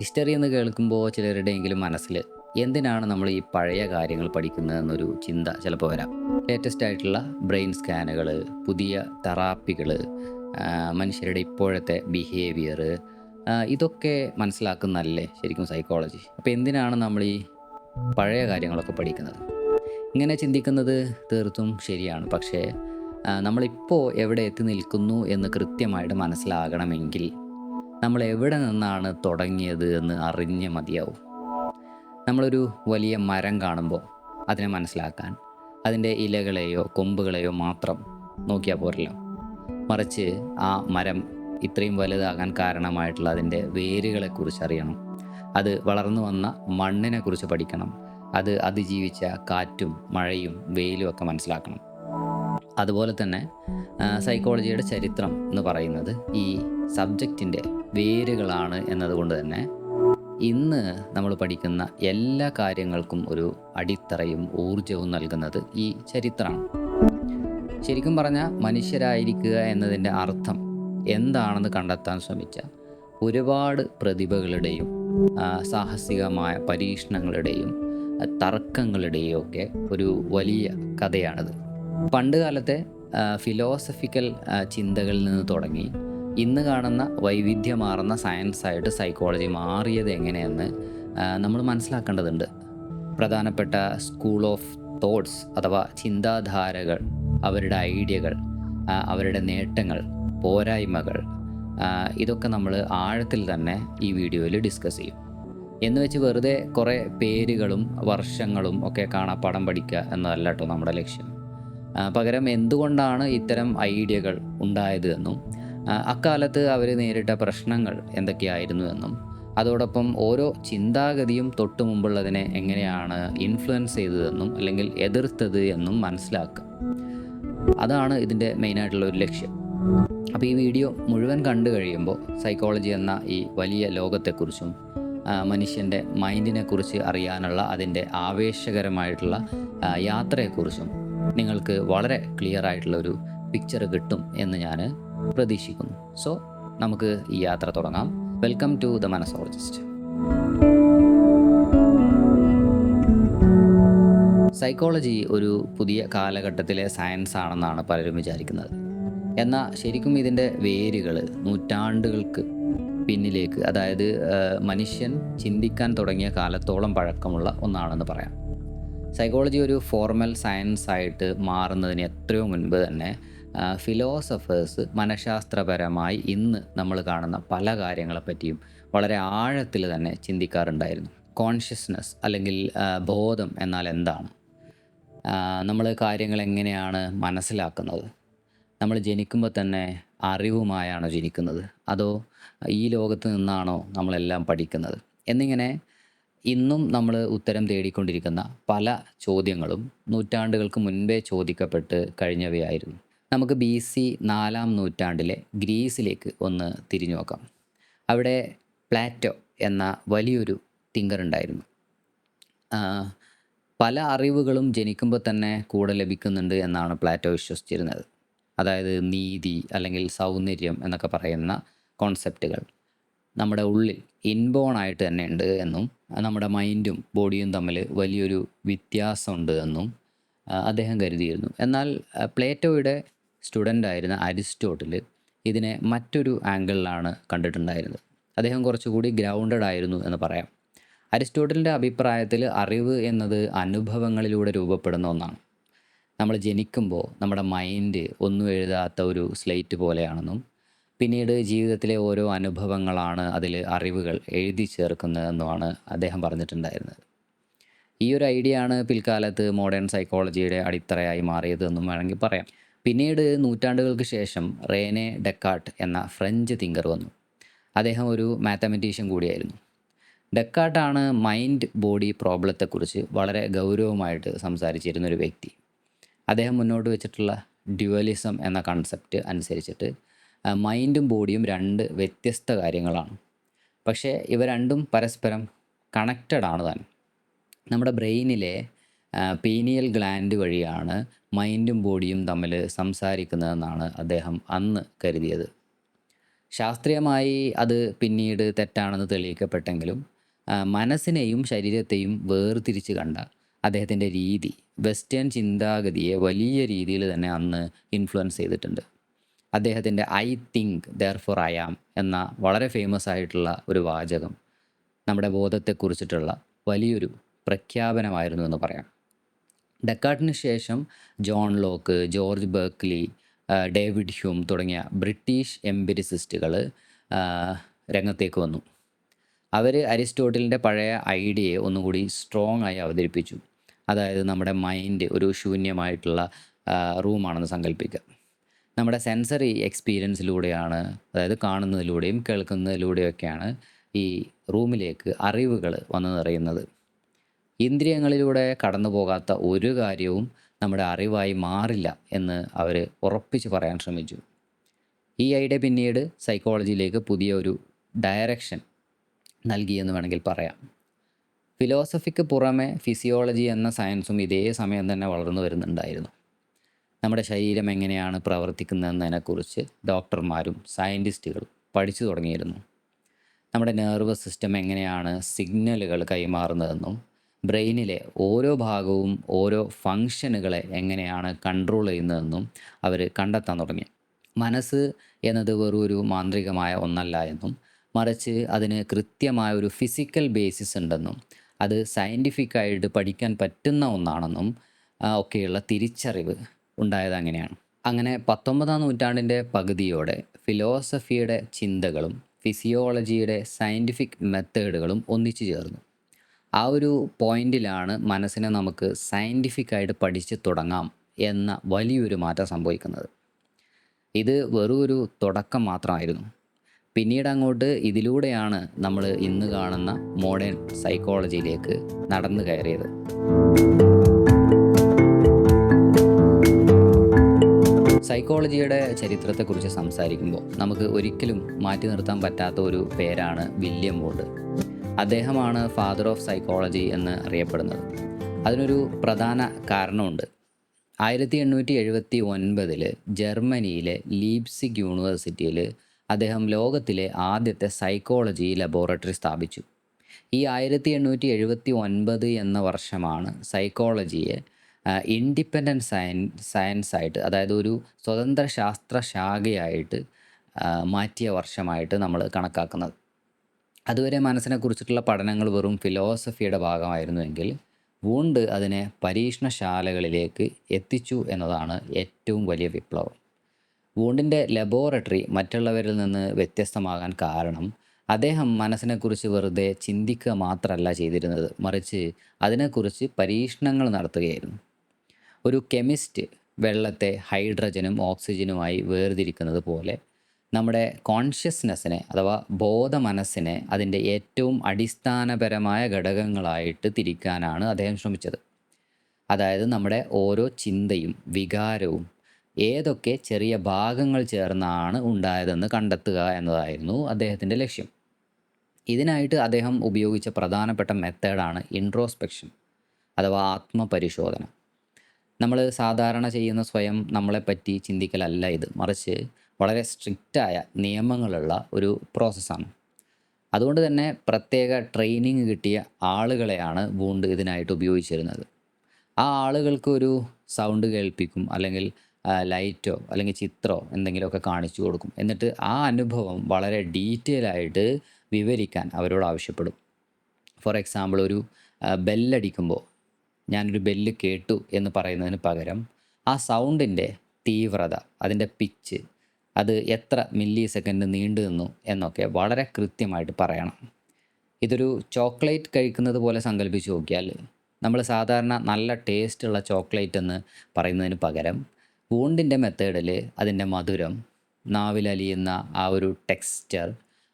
History എന്ന് കേൾക്കുമ്പോൾ ചിലരുടെയെങ്കിലും മനസ്സിൽ എന്തിനാണ് നമ്മൾ ഈ പഴയ കാര്യങ്ങൾ പഠിക്കുന്നതെന്നൊരു ചിന്ത ചിലപ്പോൾ വരാം. ലേറ്റസ്റ്റ് ആയിട്ടുള്ള ബ്രെയിൻ സ്കാനുകൾ, പുതിയ തെറാപ്പികൾ, മനുഷ്യരുടെ ഇപ്പോഴത്തെ ബിഹേവിയർ, ഇതൊക്കെ മനസ്സിലാക്കുന്നതല്ലേ ശരിക്കും സൈക്കോളജി. അപ്പോൾ എന്തിനാണ് നമ്മൾ ഈ പഴയ കാര്യങ്ങളൊക്കെ പഠിക്കുന്നത്? ഇങ്ങനെ ചിന്തിക്കുന്നത് തീർത്തും ശരിയാണ്. പക്ഷേ നമ്മളിപ്പോൾ എവിടെ എത്തി നിൽക്കുന്നു എന്ന് കൃത്യമായിട്ട് മനസ്സിലാകണമെങ്കിൽ നമ്മൾ എവിടെ നിന്നാണ് തുടങ്ങിയത് എന്ന് അറിഞ്ഞേ മതിയാവും. നമ്മളൊരു വലിയ മരം കാണുമ്പോൾ അതിനെ മനസ്സിലാക്കാൻ അതിൻ്റെ ഇലകളെയോ കൊമ്പുകളെയോ മാത്രം നോക്കിയാൽ പോരല്ലോ. മറിച്ച് ആ മരം ഇത്രയും വലുതാകാൻ കാരണമായിട്ടുള്ള അതിൻ്റെ വേരുകളെക്കുറിച്ച് അറിയണം. അത് വളർന്നു വന്ന മണ്ണിനെക്കുറിച്ച് പഠിക്കണം. അത് അതിജീവിച്ച കാറ്റും മഴയും വെയിലും ഒക്കെ മനസ്സിലാക്കണം. അതുപോലെ തന്നെ സൈക്കോളജിയുടെ ചരിത്രം എന്ന് പറയുന്നത് ഈ സബ്ജക്റ്റിൻ്റെ വേരുകളാണ് എന്നതുകൊണ്ട് തന്നെ ഇന്ന് നമ്മൾ പഠിക്കുന്ന എല്ലാ കാര്യങ്ങൾക്കും ഒരു അടിത്തറയും ഊർജവും നൽകുന്നത് ഈ ചരിത്രമാണ്. ശരിക്കും പറഞ്ഞാൽ മനുഷ്യരായിരിക്കുക എന്നതിൻ്റെ അർത്ഥം എന്താണെന്ന് കണ്ടെത്താൻ ശ്രമിച്ച ഒരുപാട് പ്രതിഭകളുടെയും സാഹസികമായ പരീക്ഷണങ്ങളുടെയും തർക്കങ്ങളുടെയും ഒക്കെ ഒരു വലിയ കഥയാണിത്. പണ്ട് കാലത്തെ ഫിലോസഫിക്കൽ ചിന്തകളിൽ നിന്ന് തുടങ്ങി ഇന്ന് കാണുന്ന വൈവിധ്യമാർന്ന സയൻസായിട്ട് സൈക്കോളജി മാറിയത് എങ്ങനെയെന്ന് നമ്മൾ മനസ്സിലാക്കേണ്ടതുണ്ട്. പ്രധാനപ്പെട്ട സ്കൂൾ ഓഫ് തോട്ട്സ് അഥവാ ചിന്താധാരകൾ, അവരുടെ ഐഡിയകൾ, അവരുടെ നേട്ടങ്ങൾ, പോരായ്മകൾ, ഇതൊക്കെ നമ്മൾ ആഴത്തിൽ തന്നെ ഈ വീഡിയോയിൽ ഡിസ്കസ് ചെയ്യും. എന്ന് വെച്ച് വെറുതെ കുറേ പേരുകളും വർഷങ്ങളും ഒക്കെ കാണാപ്പാഠം പഠിക്കുക എന്നതല്ല കേട്ടോ നമ്മുടെ ലക്ഷ്യം. പകരം എന്തുകൊണ്ടാണ് ഇത്തരം ഐഡിയകൾ ഉണ്ടായത് എന്നും അക്കാലത്ത് അവർ നേരിട്ട പ്രശ്നങ്ങൾ എന്തൊക്കെയായിരുന്നു എന്നും അതോടൊപ്പം ഓരോ ചിന്താഗതിയും തൊട്ടു മുമ്പുള്ളതിനെ എങ്ങനെയാണ് ഇൻഫ്ലുവൻസ് ചെയ്തതെന്നും അല്ലെങ്കിൽ എതിർത്തത് എന്നും മനസ്സിലാക്കുക. അതാണ് ഇതിൻ്റെ മെയിനായിട്ടുള്ള ഒരു ലക്ഷ്യം. അപ്പോൾ ഈ വീഡിയോ മുഴുവൻ കണ്ടു കഴിയുമ്പോൾ സൈക്കോളജി എന്ന ഈ വലിയ ലോകത്തെക്കുറിച്ചും മനുഷ്യൻ്റെ മൈൻഡിനെക്കുറിച്ച് അറിയാനുള്ള അതിൻ്റെ ആവേശകരമായിട്ടുള്ള യാത്രയെക്കുറിച്ചും നിങ്ങൾക്ക് വളരെ ക്ലിയർ ആയിട്ടുള്ളൊരു പിക്ചർ കിട്ടും എന്ന് ഞാൻ പ്രതീക്ഷിക്കുന്നു. സോ നമുക്ക് ഈ യാത്ര തുടങ്ങാം. Welcome to the manasologist. Psychology ഒരു പുതിയ കാലഘട്ടത്തിലെ സയൻസ് ആണെന്നാണ് പലരും വിചാരിക്കുന്നത്. എന്നാൽ ശരിക്കും ഇതിൻ്റെ വേരുകൾ നൂറ്റാണ്ടുകൾക്ക് പിന്നിലേക്ക്, അതായത് മനുഷ്യൻ ചിന്തിക്കാൻ തുടങ്ങിയ കാലത്തോളം പഴക്കമുള്ള ഒന്നാണെന്ന് പറയാം. സൈക്കോളജി ഒരു ഫോർമൽ സയൻസ് ആയിട്ട് മാറുന്നതിന് എത്രയോ മുൻപ് തന്നെ ഫിലോസഫേഴ്സ് മനഃശാസ്ത്രപരമായി ഇന്ന് നമ്മൾ കാണുന്ന പല കാര്യങ്ങളെപ്പറ്റിയും വളരെ ആഴത്തിൽ തന്നെ ചിന്തിക്കാറുണ്ടായിരുന്നു. കോൺഷ്യസ്നസ് അല്ലെങ്കിൽ ബോധം എന്നാൽ എന്താണ്? നമ്മൾ കാര്യങ്ങൾ എങ്ങനെയാണ് മനസ്സിലാക്കുന്നത്? നമ്മൾ ജനിക്കുമ്പോൾ തന്നെ അറിവുമായാണോ ജനിക്കുന്നത്, അതോ ഈ ലോകത്ത് നിന്നാണോ നമ്മളെല്ലാം പഠിക്കുന്നത്? എന്നിങ്ങനെ ഇന്നും നമ്മൾ ഉത്തരം തേടിക്കൊണ്ടിരിക്കുന്ന പല ചോദ്യങ്ങളും നൂറ്റാണ്ടുകൾക്ക് മുൻപേ ചോദിക്കപ്പെട്ട് കഴിഞ്ഞവയായിരുന്നു. നമുക്ക് BC 4-ാം നൂറ്റാണ്ടിലെ ഗ്രീസിലേക്ക് ഒന്ന് തിരിഞ്ഞു നോക്കാം. അവിടെ പ്ലാറ്റോ എന്ന വലിയൊരു തിങ്കർ ഉണ്ടായിരുന്നു. പല അറിവുകളും ജനിക്കുമ്പോൾ തന്നെ കൂടെ ലഭിക്കുന്നുണ്ട് എന്നാണ് പ്ലാറ്റോ വിശ്വസിച്ചിരുന്നത്. അതായത് നീതി അല്ലെങ്കിൽ സൗന്ദര്യം എന്നൊക്കെ പറയുന്ന കോൺസെപ്റ്റുകൾ നമ്മുടെ ഉള്ളിൽ ഇൻബോൺ ആയിട്ട് തന്നെ ഉണ്ട് എന്നും നമ്മുടെ മൈൻഡും ബോഡിയും തമ്മിൽ വലിയൊരു വ്യത്യാസമുണ്ട് എന്നും അദ്ദേഹം കരുതിയിരുന്നു. എന്നാൽ പ്ലേറ്റോയുടെ സ്റ്റുഡൻ്റ് ആയിരുന്ന അരിസ്റ്റോട്ടിൽ ഇതിനെ മറ്റൊരു ആംഗിളിലാണ് കണ്ടിട്ടുണ്ടായിരുന്നത്. അദ്ദേഹം കുറച്ചുകൂടി ഗ്രൗണ്ടഡ് ആയിരുന്നു എന്ന് പറയാം. അരിസ്റ്റോട്ടലിൻ്റെ അഭിപ്രായത്തിൽ അറിവ് എന്നത് അനുഭവങ്ങളിലൂടെ രൂപപ്പെടുന്ന ഒന്നാണ്. നമ്മൾ ജനിക്കുമ്പോൾ നമ്മുടെ മൈൻഡ് ഒന്നും എഴുതാത്ത ഒരു സ്ലേറ്റ് പോലെയാണെന്നും പിന്നീട് ജീവിതത്തിലെ ഓരോ അനുഭവങ്ങളാണ് അതിൽ അറിവുകൾ എഴുതി ചേർക്കുന്നതെന്നുമാണ് അദ്ദേഹം പറഞ്ഞിട്ടുണ്ടായിരുന്നത്. ഈ ഒരു ഐഡിയ ആണ് പിൽക്കാലത്ത് മോഡേൺ സൈക്കോളജിയുടെ അടിത്തറയായി മാറിയതെന്നും വേണമെങ്കിൽ പറയാം. പിന്നീട് നൂറ്റാണ്ടുകൾക്ക് ശേഷം റേനെ ഡെക്കാർട്ട് എന്ന ഫ്രഞ്ച് തിങ്കർ വന്നു. അദ്ദേഹം ഒരു മാത്തമാറ്റീഷ്യൻ കൂടിയായിരുന്നു. ഡെക്കാർട്ടാണ് മൈൻഡ് ബോഡി പ്രോബ്ലത്തെക്കുറിച്ച് വളരെ ഗൗരവമായിട്ട് സംസാരിച്ചിരുന്നൊരു വ്യക്തി. അദ്ദേഹം മുന്നോട്ട് വെച്ചിട്ടുള്ള ഡ്യുവലിസം എന്ന കൺസെപ്റ്റ് അനുസരിച്ചിട്ട് മൈൻഡും ബോഡിയും രണ്ട് വ്യത്യസ്ത കാര്യങ്ങളാണ്. പക്ഷേ ഇവ രണ്ടും പരസ്പരം കണക്റ്റഡ് ആണ് താൻ. നമ്മുടെ ബ്രെയിനിലെ പീനിയൽ ഗ്ലാൻഡ് വഴിയാണ് മൈൻഡും ബോഡിയും തമ്മിൽ സംസാരിക്കുന്നതെന്നാണ് അദ്ദേഹം അന്ന് കരുതിയത്. ശാസ്ത്രീയമായി അത് പിന്നീട് തെറ്റാണെന്ന് തെളിയിക്കപ്പെട്ടെങ്കിലും മനസ്സിനെയും ശരീരത്തെയും വേർതിരിച്ച് കണ്ട അദ്ദേഹത്തിൻ്റെ രീതി വെസ്റ്റേൺ ചിന്താഗതിയെ വലിയ രീതിയിൽ തന്നെ അന്ന് ഇൻഫ്ലുവൻസ് ചെയ്തിട്ടുണ്ട്. അദ്ദേഹത്തിൻ്റെ I think therefore I am എന്ന വളരെ ഫേമസ് ആയിട്ടുള്ള ഒരു വാചകം നമ്മുടെ ബോധത്തെക്കുറിച്ചിട്ടുള്ള വലിയൊരു പ്രഖ്യാപനമായിരുന്നു എന്ന് പറയാം. ഡെക്കാർട്ടിന് ശേഷം John Locke, George Berkeley, David Hume തുടങ്ങിയ ബ്രിട്ടീഷ് എംപിരിസിസ്റ്റുകൾ രംഗത്തേക്ക് വന്നു. അവർ അരിസ്റ്റോട്ടലിൻ്റെ പഴയ ഐഡിയയെ ഒന്നുകൂടി സ്ട്രോങ് ആയി അവതരിപ്പിച്ചു. അതായത് നമ്മുടെ മൈൻഡ് ഒരു ശൂന്യമായിട്ടുള്ള റൂമാണെന്ന് സങ്കല്പിക്കുക. നമ്മുടെ സെൻസറി എക്സ്പീരിയൻസിലൂടെയാണ്, അതായത് കാണുന്നതിലൂടെയും കേൾക്കുന്നതിലൂടെയൊക്കെയാണ് ഈ റൂമിലേക്ക് അറിവുകൾ വന്നു നിറയുന്നത്. ഇന്ദ്രിയങ്ങളിലൂടെ കടന്നു പോകാത്ത ഒരു കാര്യവും നമ്മുടെ അറിവായി മാറില്ല എന്ന് അവർ ഉറപ്പിച്ച് പറയാൻ ശ്രമിച്ചു. ഈ ഐഡിയ പിന്നീട് സൈക്കോളജിയിലേക്ക് പുതിയ ഒരു ഡയറക്ഷൻ നൽകിയെന്ന് വേണമെങ്കിൽ പറയാം. ഫിലോസഫിക്ക് പുറമെ ഫിസിയോളജി എന്ന സയൻസും ഇതേ സമയം തന്നെ വളർന്നു വരുന്നുണ്ടായിരുന്നു. നമ്മുടെ ശരീരം എങ്ങനെയാണ് പ്രവർത്തിക്കുന്നതെന്നതിനെക്കുറിച്ച് ഡോക്ടർമാരും സയൻറ്റിസ്റ്റുകളും പഠിച്ചു തുടങ്ങിയിരുന്നു. നമ്മുടെ നെർവസ് സിസ്റ്റം എങ്ങനെയാണ് സിഗ്നലുകൾ കൈമാറുന്നതെന്നും ബ്രെയിനിലെ ഓരോ ഭാഗവും ഓരോ ഫങ്ഷനുകളെ എങ്ങനെയാണ് കൺട്രോൾ ചെയ്യുന്നതെന്നും അവർ കണ്ടെത്താൻ തുടങ്ങി. മനസ്സ് എന്നത് വെറും ഒരു മാന്ത്രികമായ ഒന്നല്ല എന്നും, മറിച്ച് അതിന് കൃത്യമായ ഒരു ഫിസിക്കൽ ബേസിസ് ഉണ്ടെന്നും അത് സയൻറ്റിഫിക്കായിട്ട് പഠിക്കാൻ പറ്റുന്ന ഒന്നാണെന്നും ഒക്കെയുള്ള തിരിച്ചറിവ് ഉണ്ടായത് അങ്ങനെയാണ്. അങ്ങനെ 19-ാം നൂറ്റാണ്ടിൻ്റെ പകുതിയോടെ ഫിലോസഫിയുടെ ചിന്തകളും ഫിസിയോളജിയുടെ സയൻറ്റിഫിക് മെത്തേഡുകളും ഒന്നിച്ചു ചേർന്നു. ആ ഒരു പോയിന്റിലാണ് മനസ്സിനെ നമുക്ക് സയൻറ്റിഫിക്കായിട്ട് പഠിച്ച് തുടങ്ങാം എന്ന വലിയൊരു മാറ്റം സംഭവിക്കുന്നത്. ഇത് വെറും ഒരു തുടക്കം മാത്രമായിരുന്നു. പിന്നീട് അങ്ങോട്ട് ഇതിലൂടെയാണ് നമ്മൾ ഇന്ന് കാണുന്ന മോഡേൺ സൈക്കോളജിയിലേക്ക് നടന്നു കയറിയത്. സൈക്കോളജിയുടെ ചരിത്രത്തെക്കുറിച്ച് സംസാരിക്കുമ്പോൾ നമുക്ക് ഒരിക്കലും മാറ്റി നിർത്താൻ പറ്റാത്ത ഒരു പേരാണ് വില്യം വൂഡ്. അദ്ദേഹമാണ് ഫാദർ ഓഫ് സൈക്കോളജി എന്ന് അറിയപ്പെടുന്നത്. അതിനൊരു പ്രധാന കാരണമുണ്ട്. 1879 ജർമ്മനിയിലെ ലീപ്സിഗ് യൂണിവേഴ്സിറ്റിയിൽ അദ്ദേഹം ലോകത്തിലെ ആദ്യത്തെ സൈക്കോളജി ലബോറട്ടറി സ്ഥാപിച്ചു. ഈ 1879 എന്ന വർഷമാണ് സൈക്കോളജിയെ ഇൻഡിപെൻഡൻറ്റ് സയൻസായിട്ട്, അതായത് ഒരു സ്വതന്ത്ര ശാസ്ത്ര ശാഖയായിട്ട് മാറ്റിയ വർഷമായിട്ട് നമ്മൾ കണക്കാക്കുന്നത്. അതുവരെ മനസ്സിനെക്കുറിച്ചിട്ടുള്ള പഠനങ്ങൾ വെറും ഫിലോസഫിയുടെ ഭാഗമായിരുന്നുവെങ്കിൽ വൂണ്ട് അതിനെ പരീക്ഷണശാലകളിലേക്ക് എത്തിച്ചു എന്നതാണ് ഏറ്റവും വലിയ വിപ്ലവം. വൂണ്ടിൻ്റെ ലബോറട്ടറി മറ്റുള്ളവരിൽ നിന്ന് വ്യത്യസ്തമാകാൻ കാരണം അദ്ദേഹം മനസ്സിനെക്കുറിച്ച് വെറുതെ ചിന്തിക്കുക മാത്രമല്ല ചെയ്തിരുന്നത്, മറിച്ച് അതിനെക്കുറിച്ച് പരീക്ഷണങ്ങൾ നടത്തുകയായിരുന്നു. ഒരു കെമിസ്റ്റ് വെള്ളത്തെ ഹൈഡ്രജനും ഓക്സിജനുമായി വേർതിരിക്കുന്നത് പോലെ നമ്മുടെ കോൺഷ്യസ്നെസ്സിനെ അഥവാ ബോധമനസ്സിനെ അതിൻ്റെ ഏറ്റവും അടിസ്ഥാനപരമായ ഘടകങ്ങളായിട്ട് തിരിക്കാനാണ് അദ്ദേഹം ശ്രമിച്ചത്. അതായത് നമ്മുടെ ഓരോ ചിന്തയും വികാരവും ഏതൊക്കെ ചെറിയ ഭാഗങ്ങൾ ചേർന്നാണ് ഉണ്ടായതെന്ന് കണ്ടെത്തുക എന്നതായിരുന്നു അദ്ദേഹത്തിൻ്റെ ലക്ഷ്യം. ഇതിനായിട്ട് അദ്ദേഹം ഉപയോഗിച്ച പ്രധാനപ്പെട്ട മെത്തേഡാണ് ഇൻട്രോസ്പെക്ഷൻ അഥവാ ആത്മപരിശോധന. നമ്മൾ സാധാരണ ചെയ്യുന്ന സ്വയം നമ്മളെപ്പറ്റി ചിന്തിക്കലല്ല ഇത്, മറിച്ച് വളരെ സ്ട്രിക്റ്റായ നിയമങ്ങളുള്ള ഒരു പ്രോസസ്സാണ്. അതുകൊണ്ട് തന്നെ പ്രത്യേക ട്രെയിനിങ് കിട്ടിയ ആളുകളെയാണ് വൂണ്ട് ഇതിനായിട്ട് ഉപയോഗിച്ചിരുന്നത്. ആ ആളുകൾക്ക് ഒരു സൗണ്ട് കേൾപ്പിക്കും, അല്ലെങ്കിൽ ലൈറ്റോ അല്ലെങ്കിൽ ചിത്രമോ എന്തെങ്കിലുമൊക്കെ കാണിച്ചു കൊടുക്കും. എന്നിട്ട് ആ അനുഭവം വളരെ ഡീറ്റെയിൽ ആയിട്ട് വിവരിക്കാൻ അവരോട് ആവശ്യപ്പെടും. ഫോർ എക്സാമ്പിൾ, ഒരു ബെല്ലടിക്കുമ്പോൾ ഞാനൊരു ബെല്ല് കേട്ടു എന്ന് പറയുന്നതിന് പകരം ആ സൗണ്ടിൻ്റെ തീവ്രത, അതിൻ്റെ പിച്ച്, അത് എത്ര മില്ലി സെക്കൻഡ് നീണ്ടു നിന്നു എന്നൊക്കെ വളരെ കൃത്യമായിട്ട് പറയണം. ഇതൊരു ചോക്ലേറ്റ് കഴിക്കുന്നത് പോലെ സങ്കല്പിച്ച് നോക്കിയാൽ നമ്മൾ സാധാരണ നല്ല ടേസ്റ്റുള്ള ചോക്ലേറ്റ് എന്ന് പറയുന്നതിന് പകരം വൂണ്ടിൻ്റെ മെത്തേഡിൽ അതിൻ്റെ മധുരം, നാവിലലിയുന്ന ആ ഒരു ടെക്സ്ചർ,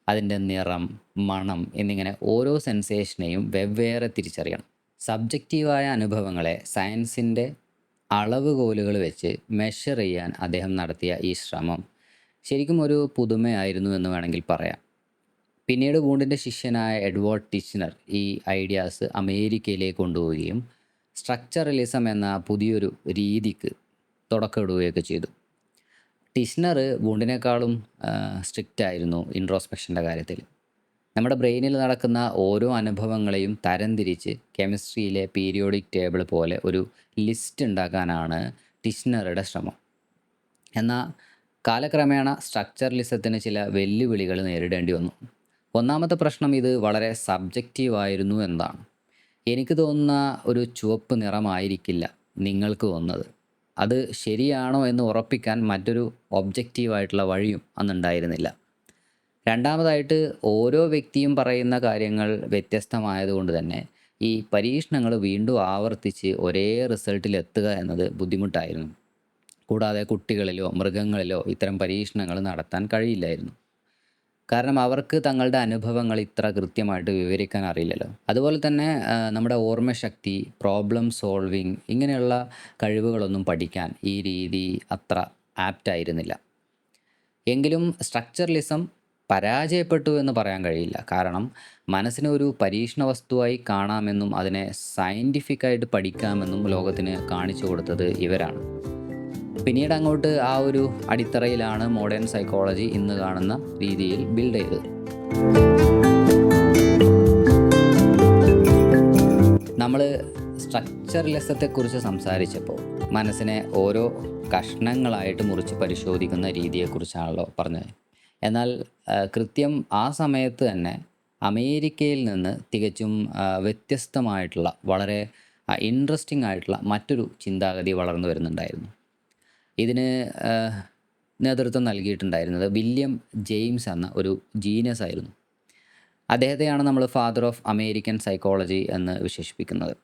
അതിൻ്റെ നിറം, മണം എന്നിങ്ങനെ ഓരോ സെൻസേഷനെയും വെവ്വേറെ തിരിച്ചറിയണം. സബ്ജക്റ്റീവായ അനുഭവങ്ങളെ സയൻസിൻ്റെ അളവുകോലുകൾ വെച്ച് മെഷർ ചെയ്യാൻ അദ്ദേഹം നടത്തിയ ഈ ശ്രമം ശരിക്കും ഒരു പുതുമയായിരുന്നു എന്ന് വേണമെങ്കിൽ പറയാം. പിന്നീട് വൂണ്ടിൻ്റെ ശിഷ്യനായ എഡ്വേർഡ് ടിച്ച്നർ ഈ ഐഡിയാസ് അമേരിക്കയിലേക്ക് കൊണ്ടുപോവുകയും സ്ട്രക്ചറലിസം എന്ന പുതിയൊരു രീതിക്ക് തുടക്കമിടുകയൊക്കെ ചെയ്തു. ടിഷ്നർ വൂണ്ടിനേക്കാളും സ്ട്രിക്റ്റ് ആയിരുന്നു ഇൻട്രോസ്പെക്ഷൻ്റെ കാര്യത്തിൽ. നമ്മുടെ ബ്രെയിനിൽ നടക്കുന്ന ഓരോ അനുഭവങ്ങളെയും തരംതിരിച്ച് കെമിസ്ട്രിയിലെ പീരിയോഡിക് ടേബിൾ പോലെ ഒരു ലിസ്റ്റ് ഉണ്ടാക്കാനാണ് ടിഷ്നറുടെ ശ്രമം. എന്നാൽ കാലക്രമേണ സ്ട്രക്ചറലിസത്തിന് ചില വെല്ലുവിളികൾ നേരിടേണ്ടി വന്നു. ഒന്നാമത്തെ പ്രശ്നം, ഇത് വളരെ സബ്ജക്റ്റീവായിരുന്നു എന്നതാണ്. എനിക്ക് തോന്നുന്ന ഒരു ചുവപ്പ് നിറമായിരിക്കില്ല നിങ്ങൾക്ക് തോന്നുന്നത്. അത് ശരിയാണോ എന്ന് ഉറപ്പിക്കാൻ മറ്റൊരു ഒബ്ജക്റ്റീവായിട്ടുള്ള വഴിയും അന്നുണ്ടായിരുന്നില്ല. രണ്ടാമതായിട്ട്, ഓരോ വ്യക്തിയും പറയുന്ന കാര്യങ്ങൾ വ്യത്യസ്തമായതുകൊണ്ട് തന്നെ ഈ പരീക്ഷണങ്ങൾ വീണ്ടും ആവർത്തിച്ച് ഒരേ റിസൾട്ടിലെത്തുക എന്നത് ബുദ്ധിമുട്ടായിരുന്നു. കൂടാതെ കുട്ടികളിലോ മൃഗങ്ങളിലോ ഇത്തരം പരീക്ഷണങ്ങൾ നടത്താൻ കഴിയില്ലായിരുന്നു. കാരണം അവർക്ക് തങ്ങളുടെ അനുഭവങ്ങൾ ഇത്ര കൃത്യമായിട്ട് വിവരിക്കാൻ അറിയില്ലല്ലോ. അതുപോലെ തന്നെ നമ്മുടെ ഓർമ്മശക്തി, പ്രോബ്ലം സോൾവിങ് ഇങ്ങനെയുള്ള കഴിവുകളൊന്നും പഠിക്കാൻ ഈ രീതി അത്ര ആപ്റ്റായിരുന്നില്ല. എങ്കിലും സ്ട്രക്ചറലിസം പരാജയപ്പെട്ടു എന്ന് പറയാൻ കഴിയില്ല. കാരണം മനസ്സിനെ ഒരു പരീക്ഷണ വസ്തുവായി കാണാമെന്നും അതിനെ സയൻറ്റിഫിക്കായിട്ട് പഠിക്കാമെന്നും ലോകത്തിന് കാണിച്ചു കൊടുത്തത് ഇവരാണ്. പിന്നീട് അങ്ങോട്ട് ആ ഒരു അടിത്തറയിലാണ് മോഡേൺ സൈക്കോളജി ഇന്ന് കാണുന്ന രീതിയിൽ ബിൽഡ് ചെയ്തത്. നമ്മൾ സ്ട്രക്ചറലിസത്തെക്കുറിച്ച് സംസാരിച്ചപ്പോൾ മനസ്സിനെ ഓരോ കഷ്ണങ്ങളായിട്ട് മുറിച്ച് പരിശോധിക്കുന്ന രീതിയെക്കുറിച്ചാണല്ലോ പറഞ്ഞത്. എന്നാൽ കൃത്യം ആ സമയത്ത് തന്നെ അമേരിക്കയിൽ നിന്ന് തികച്ചും വ്യത്യസ്തമായിട്ടുള്ള വളരെ ഇൻട്രസ്റ്റിംഗ് ആയിട്ടുള്ള മറ്റൊരു ചിന്താഗതി വളർന്നു വരുന്നുണ്ടായിരുന്നു. ഇതിന് നേതൃത്വം നൽകിയിട്ടുണ്ടായിരുന്നത് വില്യം ജെയിംസ് എന്ന ഒരു ജീനിയസ് ആയിരുന്നു. അദ്ദേഹത്തെയാണ് നമ്മൾ ഫാദർ ഓഫ് അമേരിക്കൻ സൈക്കോളജി എന്ന് വിശേഷിപ്പിക്കുന്നത്.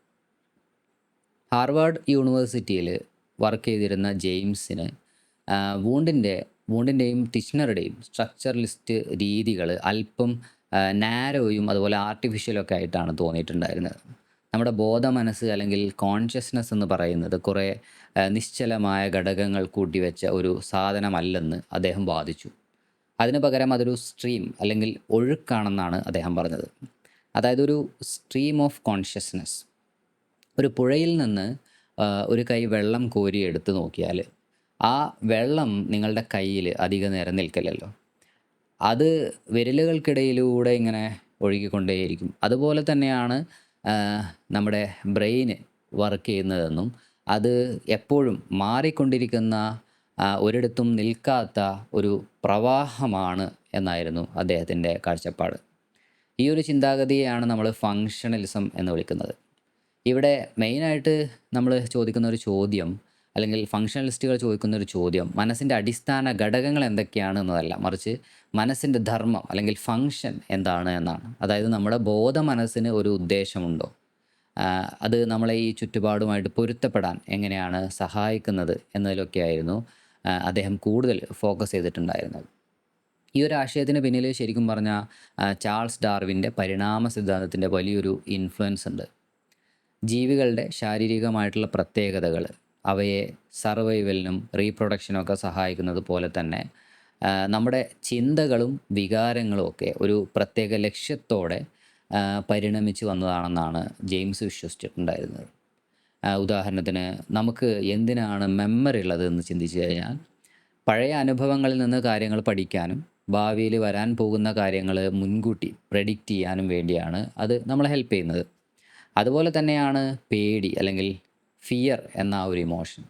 ഹാർവാർഡ് യൂണിവേഴ്സിറ്റിയിൽ വർക്ക് ചെയ്തിരുന്ന ജെയിംസിന് വൂണ്ടിൻ്റെയും ടിഷ്നറുടെയും സ്ട്രക്ചറലിസ്റ്റ് രീതികൾ അല്പം നാരോയും അതുപോലെ ആർട്ടിഫിഷ്യലൊക്കെ ആയിട്ടാണ് തോന്നിയിട്ടുണ്ടായിരുന്നത്. നമ്മുടെ ബോധമനസ്സ് അല്ലെങ്കിൽ കോൺഷ്യസ്നെസ് എന്ന് പറയുന്നത് കുറേ നിശ്ചലമായ ഘടകങ്ങൾ കൂട്ടിവെച്ച ഒരു സാധനമല്ലെന്ന് അദ്ദേഹം വാദിച്ചു. അതിന് പകരം അതൊരു സ്ട്രീം അല്ലെങ്കിൽ ഒഴുക്കാണെന്നാണ് അദ്ദേഹം പറഞ്ഞത്. അതായത് ഒരു സ്ട്രീം ഓഫ് കോൺഷ്യസ്നെസ്. ഒരു പുഴയിൽ നിന്ന് ഒരു കൈ വെള്ളം കോരി എടുത്ത് നോക്കിയാൽ ആ വെള്ളം നിങ്ങളുടെ കയ്യിൽ അധിക നേരം നിൽക്കില്ലല്ലോ. അത് വിരലുകൾക്കിടയിലൂടെ ഇങ്ങനെ ഒഴുകിക്കൊണ്ടേയിരിക്കും. അതുപോലെ തന്നെയാണ് നമ്മുടെ ബ്രെയിന് വർക്ക് ചെയ്യുന്നതെന്നും അത് എപ്പോഴും മാറിക്കൊണ്ടിരിക്കുന്ന ഒരിടത്തും നിൽക്കാത്ത ഒരു പ്രവാഹമാണ് എന്നായിരുന്നു അദ്ദേഹത്തിൻ്റെ കാഴ്ചപ്പാട്. ഈ ഒരു ചിന്താഗതിയെയാണ് നമ്മൾ ഫങ്ഷണലിസം എന്ന് വിളിക്കുന്നത്. ഇവിടെ മെയിനായിട്ട് നമ്മൾ ചോദിക്കുന്ന ഒരു ചോദ്യം, അല്ലെങ്കിൽ ഫങ്ഷണലിസ്റ്റുകൾ ചോദിക്കുന്ന ഒരു ചോദ്യം, മനസ്സിൻ്റെ അടിസ്ഥാന ഘടകങ്ങൾ എന്തൊക്കെയാണ് എന്നതല്ല, മറിച്ച് മനസ്സിൻ്റെ ധർമ്മം അല്ലെങ്കിൽ ഫങ്ഷൻ എന്താണ് എന്നാണ്. അതായത് നമ്മുടെ ബോധ മനസ്സിന് ഒരു ഉദ്ദേശമുണ്ടോ, അത് നമ്മളെ ഈ ചുറ്റുപാടുമായിട്ട് പൊരുത്തപ്പെടാൻ എങ്ങനെയാണ് സഹായിക്കുന്നത് എന്നതിലൊക്കെയായിരുന്നു അദ്ദേഹം കൂടുതൽ ഫോക്കസ് ചെയ്തിട്ടുണ്ടായിരുന്നത്. ഈ ഒരു ആശയത്തിന് പിന്നിൽ ശരിക്കും പറഞ്ഞാൽ ചാൾസ് ഡാർവിൻ്റെ പരിണാമ സിദ്ധാന്തത്തിൻ്റെ വലിയൊരു ഇൻഫ്ലുവൻസ് ഉണ്ട്. ജീവികളുടെ ശാരീരികമായിട്ടുള്ള പ്രത്യേകതകൾ അവയെ സർവൈവലിനും റീപ്രൊഡക്ഷനും ഒക്കെ സഹായിക്കുന്നത് പോലെ തന്നെ നമ്മുടെ ചിന്തകളും വികാരങ്ങളും ഒക്കെ ഒരു പ്രത്യേക ലക്ഷ്യത്തോടെ പരിണമിച്ച് വന്നതാണെന്നാണ് ജെയിംസ് വിശ്വസിച്ചിട്ടുണ്ടായിരുന്നത്. ഉദാഹരണത്തിന് നമുക്ക് എന്തിനാണ് മെമ്മറി ഉള്ളത് എന്ന് ചിന്തിച്ചു കഴിഞ്ഞാൽ, പഴയ അനുഭവങ്ങളിൽ നിന്ന് കാര്യങ്ങൾ പഠിക്കാനും ഭാവിയിൽ വരാൻ പോകുന്ന കാര്യങ്ങൾ മുൻകൂട്ടി പ്രെഡിക്റ്റ് ചെയ്യാനും വേണ്ടിയാണ് അത് നമ്മളെ ഹെൽപ്പ് ചെയ്യുന്നത്. അതുപോലെ തന്നെയാണ് പേടി അല്ലെങ്കിൽ ഫിയർ എന്ന ഒരു ഇമോഷൻ.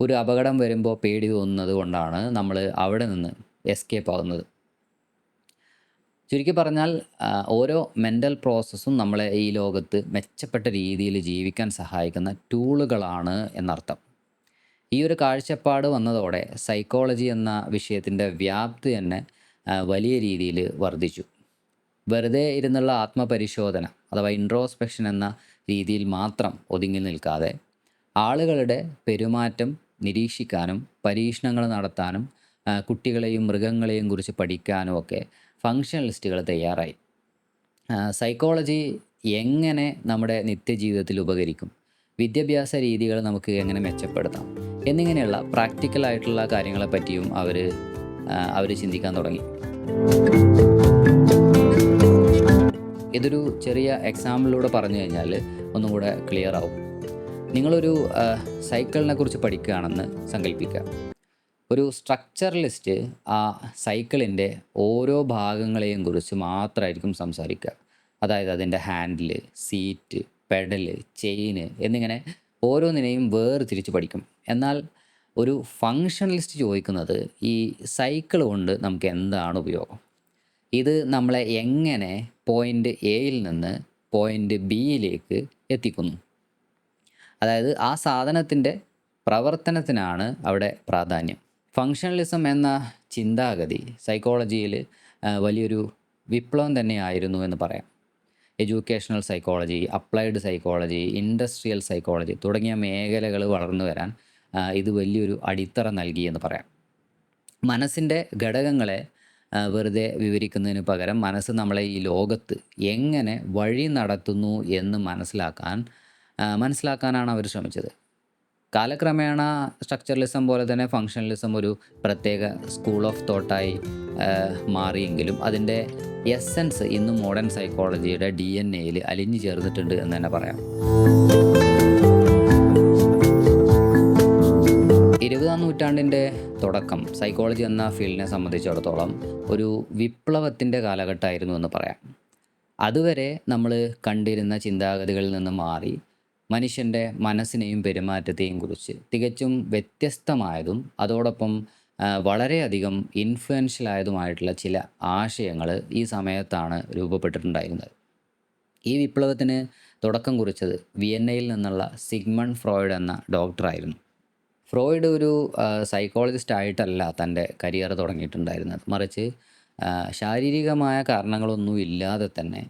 ഒരു അപകടം വരുമ്പോൾ പേടി തോന്നുന്നത് കൊണ്ടാണ് നമ്മൾ അവിടെ നിന്ന് എസ്കേപ്പ് ആകുന്നത്. ചുരുക്കി പറഞ്ഞാൽ ഓരോ മെൻ്റൽ പ്രോസസ്സും നമ്മളെ ഈ ലോകത്ത് മെച്ചപ്പെട്ട രീതിയിൽ ജീവിക്കാൻ സഹായിക്കുന്ന ടൂളുകളാണ് എന്നർത്ഥം. ഈ ഒരു കാഴ്ചപ്പാട് വന്നതോടെ സൈക്കോളജി എന്ന വിഷയത്തിൻ്റെ വ്യാപ്തി തന്നെ വലിയ രീതിയിൽ വർദ്ധിച്ചു. വെറുതെ ഇരുന്നുള്ള ആത്മപരിശോധന അഥവാ ഇൻട്രോസ്പെക്ഷൻ എന്ന രീതിയിൽ മാത്രം ഒതുങ്ങി നിൽക്കാതെ ആളുകളുടെ പെരുമാറ്റം നിരീക്ഷിക്കാനും പരീക്ഷണങ്ങൾ നടത്താനും കുട്ടികളെയും മൃഗങ്ങളെയും കുറിച്ച് പഠിക്കാനും ഒക്കെ ഫങ്ഷണലിസ്റ്റുകൾ തയ്യാറായി. സൈക്കോളജി എങ്ങനെ നമ്മുടെ നിത്യജീവിതത്തിൽ ഉപകരിക്കും, വിദ്യാഭ്യാസ രീതികൾ നമുക്ക് എങ്ങനെ മെച്ചപ്പെടുത്താം എന്നിങ്ങനെയുള്ള പ്രാക്ടിക്കലായിട്ടുള്ള കാര്യങ്ങളെ പറ്റിയും അവർ ചിന്തിക്കാൻ തുടങ്ങി. ഇതൊരു ചെറിയ എക്സാമ്പിളിലൂടെ പറഞ്ഞു കഴിഞ്ഞാൽ ഒന്നും കൂടെ ക്ലിയർ ആവും. നിങ്ങളൊരു സൈക്കിളിനെ കുറിച്ച് പഠിക്കുകയാണെന്ന് സങ്കല്പിക്കുക. ഒരു സ്ട്രക്ചറലിസ്റ്റ് ആ സൈക്കിളിൻ്റെ ഓരോ ഭാഗങ്ങളെയും കുറിച്ച് മാത്രമായിരിക്കും സംസാരിക്കുക. അതായത് അതിൻ്റെ ഹാൻഡില്, സീറ്റ്, പെഡല്, ചെയിന് എന്നിങ്ങനെ ഓരോന്നിനെയും വേർതിരിച്ച് പഠിക്കും. എന്നാൽ ഒരു ഫങ്ഷണലിസ്റ്റ് ചോദിക്കുന്നത് ഈ സൈക്കിൾ കൊണ്ട് നമുക്ക് എന്താണ് ഉപയോഗം? ഇത് നമ്മളെ എങ്ങനെ പോയിന്റ് എയിൽ നിന്ന് പോയിന്റ് ബിയിലേക്ക് എത്തിക്കുന്നു? അതായത് ആ സാധനത്തിൻ്റെ പ്രവർത്തനത്തിനാണ് അവിടെ പ്രാധാന്യം. ഫങ്ഷണലിസം എന്ന ചിന്താഗതി സൈക്കോളജിയിൽ വലിയൊരു വിപ്ലവം തന്നെയായിരുന്നു എന്ന് പറയാം. Educational psychology, applied psychology, industrial psychology തുടങ്ങിയ മേഖലകൾ വളർന്നു വരാൻ ഇത് വലിയൊരു അടിത്തറ നൽകി എന്ന് പറയാം. മനസ്സിൻ്റെ ഘടകങ്ങളെ വെറുതെ വിവരിക്കുന്നതിന് പകരം മനസ്സ് നമ്മളെ ഈ ലോകത്ത് എങ്ങനെ വഴി നടത്തുന്നു എന്ന് മനസ്സിലാക്കാനാണ് അവർ ശ്രമിച്ചത്. കാലക്രമേണ സ്ട്രക്ചറലിസം പോലെ തന്നെ ഫങ്ഷണലിസം ഒരു പ്രത്യേക സ്കൂൾ ഓഫ് തോട്ടായി മാറിയെങ്കിലും അതിൻ്റെ എസെൻസ് ഇന്നും മോഡേൺ സൈക്കോളജിയുടെ DNA-യിൽ അലിഞ്ഞു ചേർന്നിട്ടുണ്ട് എന്ന് തന്നെ പറയാം. 20-ാം നൂറ്റാണ്ടിൻ്റെ തുടക്കം സൈക്കോളജി എന്ന ഫീൽഡിനെ സംബന്ധിച്ചിടത്തോളം ഒരു വിപ്ലവത്തിൻ്റെ കാലഘട്ടമായിരുന്നു എന്ന് പറയാം. അതുവരെ നമ്മൾ കണ്ടിരുന്ന ചിന്താഗതികളിൽ നിന്ന് മാറി മനുഷ്യൻ്റെ മനസ്സിനെയും പെരുമാറ്റത്തെയും കുറിച്ച് തികച്ചും വ്യത്യസ്തമായതും അതോടൊപ്പം വളരെയധികം ഇൻഫ്ലുവൻഷ്യലായതുമായിട്ടുള്ള ചില ആശയങ്ങൾ ഈ സമയത്താണ് രൂപപ്പെട്ടിട്ടുണ്ടായിരുന്നത്. ഈ വിപ്ലവത്തിന് തുടക്കം കുറിച്ചത് വിയന്നയിൽ നിന്നുള്ള സിഗ്മണ്ട് ഫ്രോയിഡ് എന്ന ഡോക്ടറായിരുന്നു. ഫ്രോയിഡ് ഒരു സൈക്കോളജിസ്റ്റ് ആയിട്ടല്ല തൻ്റെ കരിയർ തുടങ്ങിയിട്ടുണ്ടായിരുന്നത്. മറിച്ച് ശാരീരികമായ കാരണങ്ങളൊന്നും ഇല്ലാതെ തന്നെ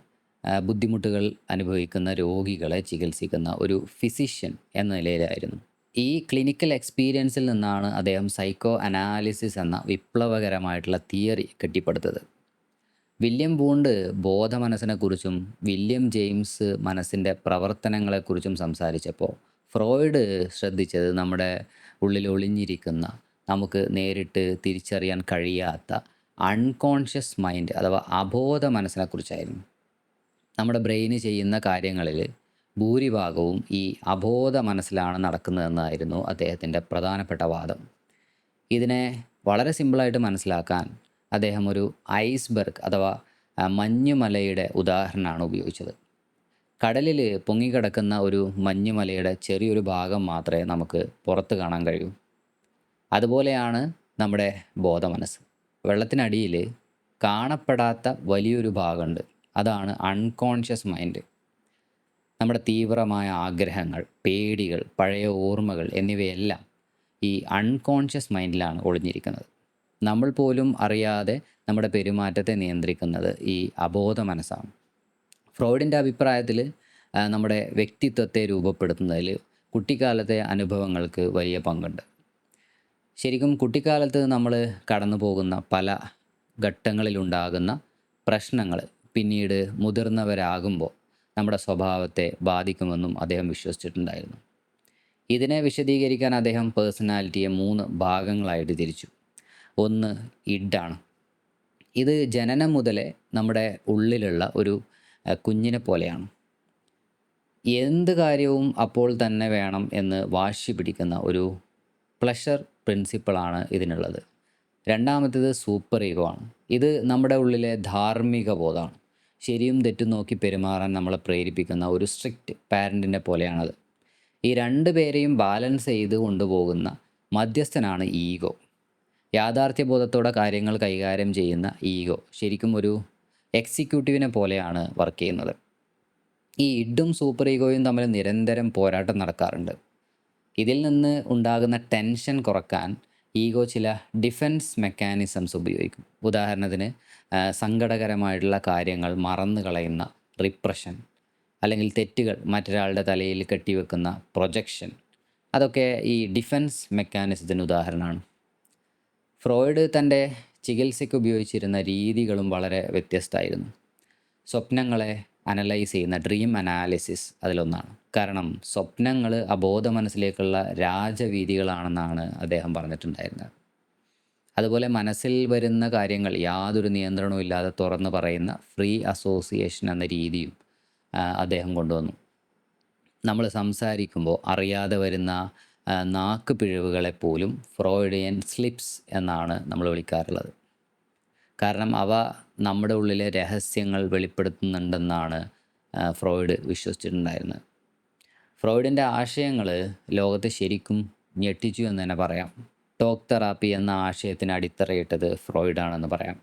ബുദ്ധിമുട്ടുകൾ അനുഭവിക്കുന്ന രോഗികളെ ചികിത്സിക്കുന്ന ഒരു ഫിസിഷ്യൻ എന്ന നിലയിലായിരുന്നു. ഈ ക്ലിനിക്കൽ എക്സ്പീരിയൻസിൽ നിന്നാണ് അദ്ദേഹം സൈക്കോ അനാലിസിസ് എന്ന വിപ്ലവകരമായിട്ടുള്ള തിയറി കെട്ടിപ്പടുത്തത്. വില്യം വൂണ്ട് ബോധമനസ്സിനെക്കുറിച്ചും വില്യം ജെയിംസ് മനസ്സിൻ്റെ പ്രവർത്തനങ്ങളെക്കുറിച്ചും സംസാരിച്ചപ്പോൾ ഫ്രോയിഡ് ശ്രദ്ധിച്ചത് നമ്മുടെ ഉള്ളിൽ ഒളിഞ്ഞിരിക്കുന്ന, നമുക്ക് നേരിട്ട് തിരിച്ചറിയാൻ കഴിയാത്ത അൺകോൺഷ്യസ് മൈൻഡ് അഥവാ അബോധ മനസ്സിനെക്കുറിച്ചായിരുന്നു. നമ്മുടെ ബ്രെയിന് ചെയ്യുന്ന കാര്യങ്ങളിൽ ഭൂരിഭാഗവും ഈ അബോധ മനസ്സിലാണ് നടക്കുന്നതെന്നായിരുന്നു അദ്ദേഹത്തിൻ്റെ പ്രധാനപ്പെട്ട വാദം. ഇതിനെ വളരെ സിമ്പിളായിട്ട് മനസ്സിലാക്കാൻ അദ്ദേഹം ഒരു ഐസ്ബർഗ് അഥവാ മഞ്ഞുമലയുടെ ഉദാഹരണമാണ് ഉപയോഗിച്ചത്. കടലിൽ പൊങ്ങിക്കിടക്കുന്ന ഒരു മഞ്ഞുമലയുടെ ചെറിയൊരു ഭാഗം മാത്രമേ നമുക്ക് പുറത്ത് കാണാൻ കഴിയൂ. അതുപോലെയാണ് നമ്മുടെ ബോധമനസ്സ്. വെള്ളത്തിനടിയിൽ കാണപ്പെടാത്ത വലിയൊരു ഭാഗമുണ്ട്. അതാണ് അൺകോൺഷ്യസ് മൈൻഡ്. നമ്മുടെ തീവ്രമായ ആഗ്രഹങ്ങൾ, പേടികൾ, പഴയ ഓർമ്മകൾ എന്നിവയെല്ലാം ഈ അൺകോൺഷ്യസ് മൈൻഡിലാണ് ഒളിഞ്ഞിരിക്കുന്നത്. നമ്മൾ പോലും അറിയാതെ നമ്മുടെ പെരുമാറ്റത്തെ നിയന്ത്രിക്കുന്നത് ഈ അബോധ മനസ്സാണ്. ഫ്രോയിഡിൻ്റെ അഭിപ്രായത്തിൽ നമ്മുടെ വ്യക്തിത്വത്തെ രൂപപ്പെടുത്തുന്നതിൽ കുട്ടിക്കാലത്തെ അനുഭവങ്ങൾക്ക് വലിയ പങ്കുണ്ട്. ശരിക്കും കുട്ടിക്കാലത്ത് നമ്മൾ കടന്നു പോകുന്ന പല ഘട്ടങ്ങളിലുണ്ടാകുന്ന പ്രശ്നങ്ങൾ പിന്നീട് മുതിർന്നവരാകുമ്പോൾ നമ്മുടെ സ്വഭാവത്തെ ബാധിക്കുമെന്നും അദ്ദേഹം വിശ്വസിച്ചിട്ടുണ്ടായിരുന്നു. ഇതിനെ വിശദീകരിക്കാൻ അദ്ദേഹം പേഴ്സണാലിറ്റിയെ 3 ഭാഗങ്ങളായിട്ട് തിരിച്ചു. ഒന്ന് ഇഡാണ്. ഇത് ജനനം മുതലേ നമ്മുടെ ഉള്ളിലുള്ള ഒരു കുഞ്ഞിനെ പോലെയാണ്. എന്ത് കാര്യവും അപ്പോൾ തന്നെ വേണം എന്ന് വാശി പിടിക്കുന്ന ഒരു പ്ലഷർ പ്രിൻസിപ്പിളാണ് ഇതിനുള്ളത്. രണ്ടാമത്തേത് സൂപ്പർ ഈഗോ ആണ്. ഇത് നമ്മുടെ ഉള്ളിലെ ധാർമ്മിക ബോധമാണ്. ശരിയും തെറ്റും നോക്കി പെരുമാറാൻ നമ്മളെ പ്രേരിപ്പിക്കുന്ന ഒരു സ്ട്രിക്റ്റ് പാരൻറ്റിനെ പോലെയാണത്. ഈ 2 പേരെയും ബാലൻസ് ചെയ്ത് കൊണ്ടുപോകുന്ന മധ്യസ്ഥനാണ് ഈഗോ. യാഥാർത്ഥ്യബോധത്തോടെ കാര്യങ്ങൾ കൈകാര്യം ചെയ്യുന്ന ഈഗോ ശരിക്കും ഒരു എക്സിക്യൂട്ടീവിനെ പോലെയാണ് വർക്ക് ചെയ്യുന്നത്. ഈ ഇഡും സൂപ്പർ ഈഗോയും തമ്മിൽ നിരന്തരം പോരാട്ടം നടക്കാറുണ്ട്. ഇതിൽ നിന്ന് ഉണ്ടാകുന്ന ടെൻഷൻ കുറക്കാൻ ഈഗോ ചില ഡിഫെൻസ് മെക്കാനിസംസ് ഉപയോഗിക്കും. ഉദാഹരണത്തിന് സങ്കടകരമായിട്ടുള്ള കാര്യങ്ങൾ മറന്നു കളയുന്ന റിപ്രഷൻ, അല്ലെങ്കിൽ തെറ്റുകൾ മറ്റൊരാളുടെ തലയിൽ കെട്ടിവെക്കുന്ന പ്രൊജക്ഷൻ. അതൊക്കെ ഈ ഡിഫെൻസ് മെക്കാനിസത്തിന് ഉദാഹരണമാണ്. ഫ്രോയിഡ് തൻ്റെ ചികിത്സയ്ക്ക് ഉപയോഗിച്ചിരുന്ന രീതികളും വളരെ വ്യത്യസ്തമായിരുന്നു. സ്വപ്നങ്ങളെ അനലൈസ് ചെയ്യുന്ന ഡ്രീം അനാലിസിസ് അതിലൊന്നാണ്. കാരണം സ്വപ്നങ്ങൾ അബോധ മനസ്സിലേക്കുള്ള രാജവീതികളാണെന്നാണ് അദ്ദേഹം പറഞ്ഞിട്ടുണ്ടായിരുന്നത്. അതുപോലെ മനസ്സിൽ വരുന്ന കാര്യങ്ങൾ യാതൊരു നിയന്ത്രണവും ഇല്ലാതെ തുറന്ന് പറയുന്ന ഫ്രീ അസോസിയേഷൻ എന്ന രീതിയും അദ്ദേഹം കൊണ്ടുവന്നു. നമ്മൾ സംസാരിക്കുമ്പോൾ അറിയാതെ വരുന്ന നാക്ക് പിഴവുകളെപ്പോലും ഫ്രോയിഡിയൻ സ്ലിപ്സ് എന്നാണ് നമ്മൾ വിളിക്കാറുള്ളത്. കാരണം അവ നമ്മുടെ ഉള്ളിലെ രഹസ്യങ്ങൾ വെളിപ്പെടുത്തുന്നുണ്ടെന്നാണ് ഫ്രോയിഡ് വിശ്വസിച്ചിട്ടുണ്ടായിരുന്നത്. ഫ്രോയിഡിൻ്റെ ആശയങ്ങൾ ലോകത്തെ ശരിക്കും ഞെട്ടിച്ചു എന്ന് തന്നെ പറയാം. ടോക്ക് തെറാപ്പി എന്ന ആശയത്തിന് അടിത്തറയിട്ടത് ഫ്രോയിഡാണെന്ന് പറയാം.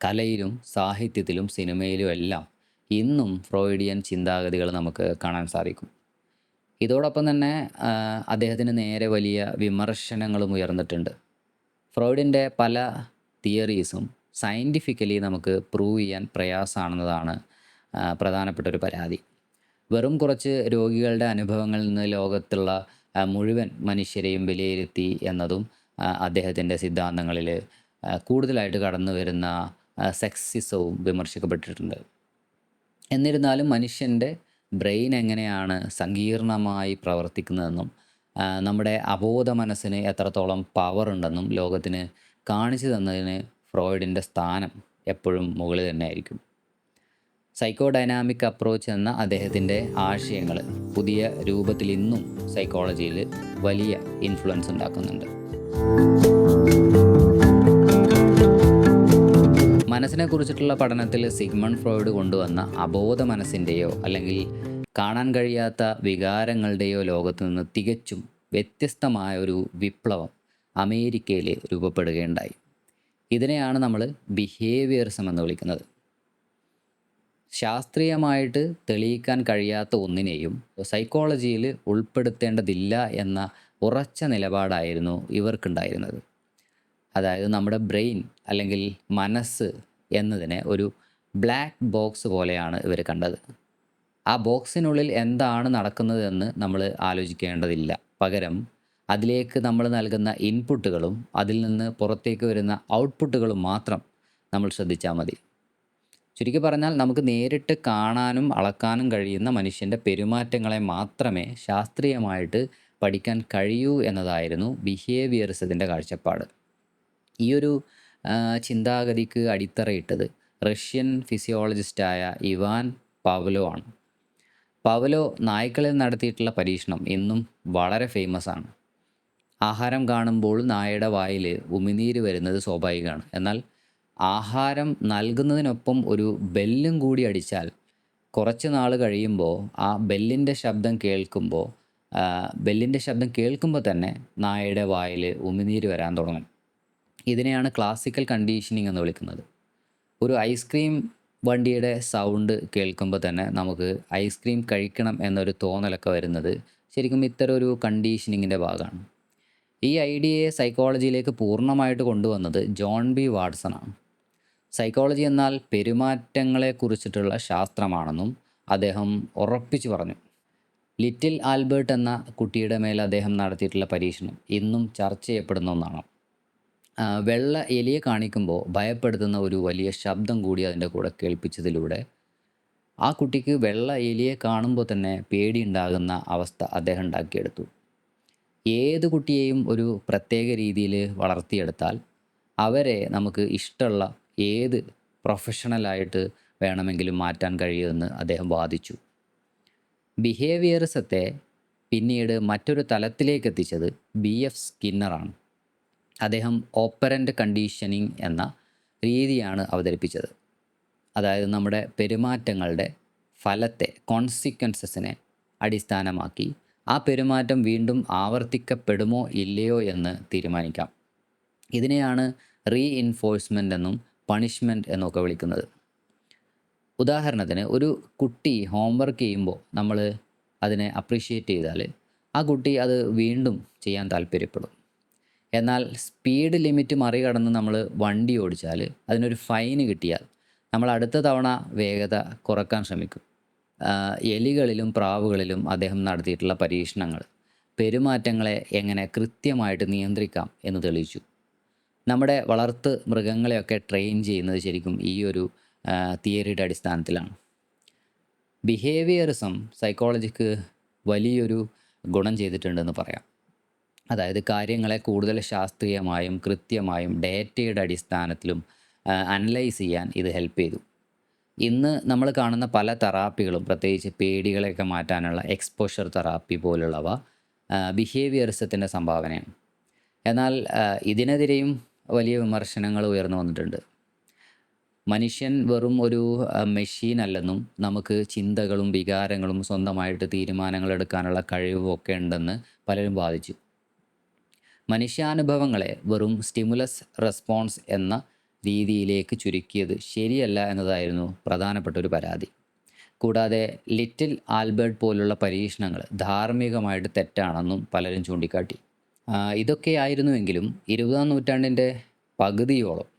കലയിലും സാഹിത്യത്തിലും സിനിമയിലും എല്ലാം ഇന്നും ഫ്രോയിഡിയൻ ചിന്താഗതികൾ നമുക്ക് കാണാൻ സാധിക്കും. ഇതോടൊപ്പം തന്നെ അദ്ദേഹത്തിന് നേരെ വലിയ വിമർശനങ്ങളും ഉയർന്നിട്ടുണ്ട്. ഫ്രോയിഡിൻ്റെ പല തിയറീസും സയൻറ്റിഫിക്കലി നമുക്ക് പ്രൂവ് ചെയ്യാൻ പ്രയാസമാണെന്നതാണ് പ്രധാനപ്പെട്ട ഒരു പരാതി. വെറും കുറച്ച് രോഗികളുടെ അനുഭവങ്ങളിൽ നിന്ന് ലോകത്തുള്ള മുഴുവൻ മനുഷ്യരെയും വിലയിരുത്തി എന്നതും അദ്ദേഹത്തിൻ്റെ സിദ്ധാന്തങ്ങളിൽ കൂടുതലായിട്ട് കടന്നു വരുന്ന സെക്സിസവും വിമർശിക്കപ്പെട്ടിട്ടുണ്ട്. എന്നിരുന്നാലും മനുഷ്യൻ്റെ ബ്രെയിൻ എങ്ങനെയാണ് സങ്കീർണമായി പ്രവർത്തിക്കുന്നതെന്നും നമ്മുടെ അബോധ മനസ്സിന് എത്രത്തോളം പവർ ഉണ്ടെന്നും ലോകത്തിന് കാണിച്ചു തന്നതിന് ഫ്രോയിഡിൻ്റെ സ്ഥാനം എപ്പോഴും മുകളിൽ തന്നെ ആയിരിക്കും. സൈക്കോ ഡൈനാമിക് അപ്രോച്ച് എന്ന അദ്ദേഹത്തിൻ്റെ ആശയങ്ങൾ പുതിയ രൂപത്തിൽ ഇന്നും സൈക്കോളജിയിൽ വലിയ ഇൻഫ്ലുവൻസ് ഉണ്ടാക്കുന്നുണ്ട്. മനസ്സിനെക്കുറിച്ചിട്ടുള്ള പഠനത്തിൽ സിഗ്മണ്ട് ഫ്രോയിഡ് കൊണ്ടുവന്ന അബോധ മനസ്സിൻ്റെയോ അല്ലെങ്കിൽ കാണാൻ കഴിയാത്ത വികാരങ്ങളുടെയോ ലോകത്ത് നിന്ന് തികച്ചും വ്യത്യസ്തമായ ഒരു വിപ്ലവം അമേരിക്കയിൽ രൂപപ്പെടുകയുണ്ടായി. ഇതിനെയാണ് നമ്മൾ ബിഹേവിയറിസം എന്ന് വിളിക്കുന്നത്. ശാസ്ത്രീയമായിട്ട് തെളിയിക്കാൻ കഴിയാത്ത ഒന്നിനെയും സൈക്കോളജിയിൽ ഉൾപ്പെടുത്തേണ്ടതില്ല എന്ന ഉറച്ച നിലപാടായിരുന്നു ഇവർക്കുണ്ടായിരുന്നത്. അതായത് നമ്മുടെ ബ്രെയിൻ അല്ലെങ്കിൽ മനസ്സ് എന്നതിനെ ഒരു ബ്ലാക്ക് ബോക്സ് പോലെയാണ് ഇവർ കണ്ടത്. ആ ബോക്സിനുള്ളിൽ എന്താണ് നടക്കുന്നതെന്ന് നമ്മൾ ആലോചിക്കേണ്ടതില്ല. പകരം അതിലേക്ക് നമ്മൾ നൽകുന്ന ഇൻപുട്ടുകളും അതിൽ നിന്ന് പുറത്തേക്ക് വരുന്ന ഔട്ട്പുട്ടുകളും മാത്രം നമ്മൾ ശ്രദ്ധിച്ചാൽ മതി. ചുരുക്കി പറഞ്ഞാൽ നമുക്ക് നേരിട്ട് കാണാനും അളക്കാനും കഴിയുന്ന മനുഷ്യൻ്റെ പെരുമാറ്റങ്ങളെ മാത്രമേ ശാസ്ത്രീയമായിട്ട് പഠിക്കാൻ കഴിയൂ എന്നതായിരുന്നു ബിഹേവിയറിസത്തിൻ്റെ കാഴ്ചപ്പാട്. ഈയൊരു ചിന്താഗതിക്ക് അടിത്തറയിട്ടത് റഷ്യൻ ഫിസിയോളജിസ്റ്റായ ഇവാൻ പാവ്ലോ ആണ്. പാവ്ലോ നായ്ക്കളിൽ നടത്തിയിട്ടുള്ള പരീക്ഷണം ഇന്നും വളരെ ഫേമസ് ആണ്. ആഹാരം കാണുമ്പോൾ നായയുടെ വായിൽ ഉമിനീര് വരുന്നത് സ്വാഭാവികമാണ്. എന്നാൽ ആഹാരം നൽകുന്നതിനൊപ്പം ഒരു ബെല്ലും കൂടി അടിച്ചാൽ കുറച്ച് നാൾ കഴിയുമ്പോൾ ആ ബെല്ലിൻ്റെ ശബ്ദം കേൾക്കുമ്പോൾ തന്നെ നായയുടെ വായിൽ ഉമിനീര് വരാൻ തുടങ്ങും. ഇതിനെയാണ് ക്ലാസിക്കൽ കണ്ടീഷനിങ് എന്ന് വിളിക്കുന്നത്. ഒരു ഐസ്ക്രീം വണ്ടിയുടെ സൗണ്ട് കേൾക്കുമ്പോൾ തന്നെ നമുക്ക് ഐസ്ക്രീം കഴിക്കണം എന്നൊരു തോന്നലൊക്കെ വരുന്നത് ശരിക്കും ഇത്തരം ഒരു കണ്ടീഷനിങ്ങിൻ്റെ ഭാഗമാണ്. ഈ ഐഡിയയെ സൈക്കോളജിയിലേക്ക് പൂർണ്ണമായിട്ട് കൊണ്ടുവന്നത് ജോൺ ബി വാട്സൺ ആണ്. സൈക്കോളജി എന്നാൽ പെരുമാറ്റങ്ങളെക്കുറിച്ചിട്ടുള്ള ശാസ്ത്രമാണെന്നും അദ്ദേഹം ഉറപ്പിച്ചു പറഞ്ഞു. ലിറ്റിൽ ആൽബർട്ട് എന്ന കുട്ടിയുടെ മേൽ അദ്ദേഹം നടത്തിയിട്ടുള്ള പരീക്ഷണം ഇന്നും ചർച്ച ചെയ്യപ്പെടുന്ന ഒന്നാണ്. വെള്ള എലിയെ കാണിക്കുമ്പോൾ ഭയപ്പെടുത്തുന്ന ഒരു വലിയ ശബ്ദം കൂടി അതിൻ്റെ കൂടെ കേൾപ്പിച്ചതിലൂടെ ആ കുട്ടിക്ക് വെള്ള എലിയെ കാണുമ്പോൾ തന്നെ പേടിയുണ്ടാകുന്ന അവസ്ഥ അദ്ദേഹം ഉണ്ടാക്കിയെടുത്തു. ഏത് കുട്ടിയെയും ഒരു പ്രത്യേക രീതിയിൽ വളർത്തിയെടുത്താൽ അവരെ നമുക്ക് ഇഷ്ടമുള്ള ഏത് പ്രൊഫഷണലായിട്ട് വേണമെങ്കിലും മാറ്റാൻ കഴിയുമെന്ന് അദ്ദേഹം വാദിച്ചു. ബിഹേവിയറിസത്തെ പിന്നീട് മറ്റൊരു തലത്തിലേക്ക് എത്തിച്ചത് BF സ്കിന്നറാണ്. അദ്ദേഹം ഓപ്പറൻ്റ് കണ്ടീഷനിങ് എന്ന രീതിയാണ് അവതരിപ്പിച്ചത്. അതായത് നമ്മുടെ പെരുമാറ്റങ്ങളുടെ ഫലത്തെ കോൺസിക്വൻസസിനെ അടിസ്ഥാനമാക്കി ആ പെരുമാറ്റം വീണ്ടും ആവർത്തിക്കപ്പെടുമോ ഇല്ലയോ എന്ന് തീരുമാനിക്കാം. ഇതിനെയാണ് റീഇൻഫോഴ്സ്മെൻ്റ് എന്നും പണിഷ്മെൻറ്റ് എന്നൊക്കെ വിളിക്കുന്നത്. ഉദാഹരണത്തിന് ഒരു കുട്ടി ഹോംവർക്ക് ചെയ്യുമ്പോൾ നമ്മൾ അതിനെ അപ്രീഷിയേറ്റ് ചെയ്താൽ ആ കുട്ടി അത് വീണ്ടും ചെയ്യാൻ താല്പര്യപ്പെടും. എന്നാൽ സ്പീഡ് ലിമിറ്റ് മറികടന്ന് നമ്മൾ വണ്ടി ഓടിച്ചാൽ അതിനൊരു ഫൈന് കിട്ടിയാൽ നമ്മൾ അടുത്ത തവണ വേഗത കുറക്കാൻ ശ്രമിക്കും. എലികളിലും പ്രാവുകളിലും അദ്ദേഹം നടത്തിയിട്ടുള്ള പരീക്ഷണങ്ങൾ പെരുമാറ്റങ്ങളെ എങ്ങനെ കൃത്യമായിട്ട് നിയന്ത്രിക്കാം എന്ന് തെളിയിച്ചു. നമ്മുടെ വളർത്ത് മൃഗങ്ങളെയൊക്കെ ട്രെയിൻ ചെയ്യുന്നത് ശരിക്കും ഈ ഒരു തിയറിയുടെ അടിസ്ഥാനത്തിലാണ്. ബിഹേവിയറിസം സൈക്കോളജിക്ക് വലിയൊരു ഗുണം ചെയ്തിട്ടുണ്ടെന്ന് പറയാം. അതായത് കാര്യങ്ങളെ കൂടുതൽ ശാസ്ത്രീയമായും കൃത്യമായും ഡേറ്റയുടെ അടിസ്ഥാനത്തിലും അനലൈസ് ചെയ്യാൻ ഇത് ഹെൽപ്പ് ചെയ്തു. ഇന്ന് നമ്മൾ കാണുന്ന പല തെറാപ്പികളും, പ്രത്യേകിച്ച് പേടികളെയൊക്കെ മാറ്റാനുള്ള എക്സ്പോഷർ തെറാപ്പി പോലുള്ളവ ബിഹേവിയറിസത്തിൻ്റെ സംഭാവനയാണ്. എന്നാൽ ഇതിനെതിരെയും വലിയ വിമർശനങ്ങൾ ഉയർന്നു വന്നിട്ടുണ്ട്. മനുഷ്യൻ വെറും ഒരു മെഷീൻ അല്ലെന്നും നമുക്ക് ചിന്തകളും വികാരങ്ങളും സ്വന്തമായിട്ട് തീരുമാനങ്ങൾ എടുക്കാനുള്ള കഴിവും ഒക്കെ ഉണ്ടെന്ന് പലരും വാദിച്ചു. മനുഷ്യാനുഭവങ്ങളെ വെറും സ്റ്റിമുലസ് റെസ്പോൺസ് എന്ന രീതിയിലേക്ക് ചുരുക്കിയത് ശരിയല്ല എന്നതായിരുന്നു പ്രധാനപ്പെട്ട ഒരു പരാതി. കൂടാതെ ലിറ്റിൽ ആൽബർട്ട് പോലുള്ള പരീക്ഷണങ്ങൾ ധാർമ്മികമായിട്ട് തെറ്റാണെന്നും പലരും ചൂണ്ടിക്കാട്ടി. ഇതൊക്കെയായിരുന്നുവെങ്കിലും 20-ാം നൂറ്റാണ്ടിൻ്റെ പകുതിയോളം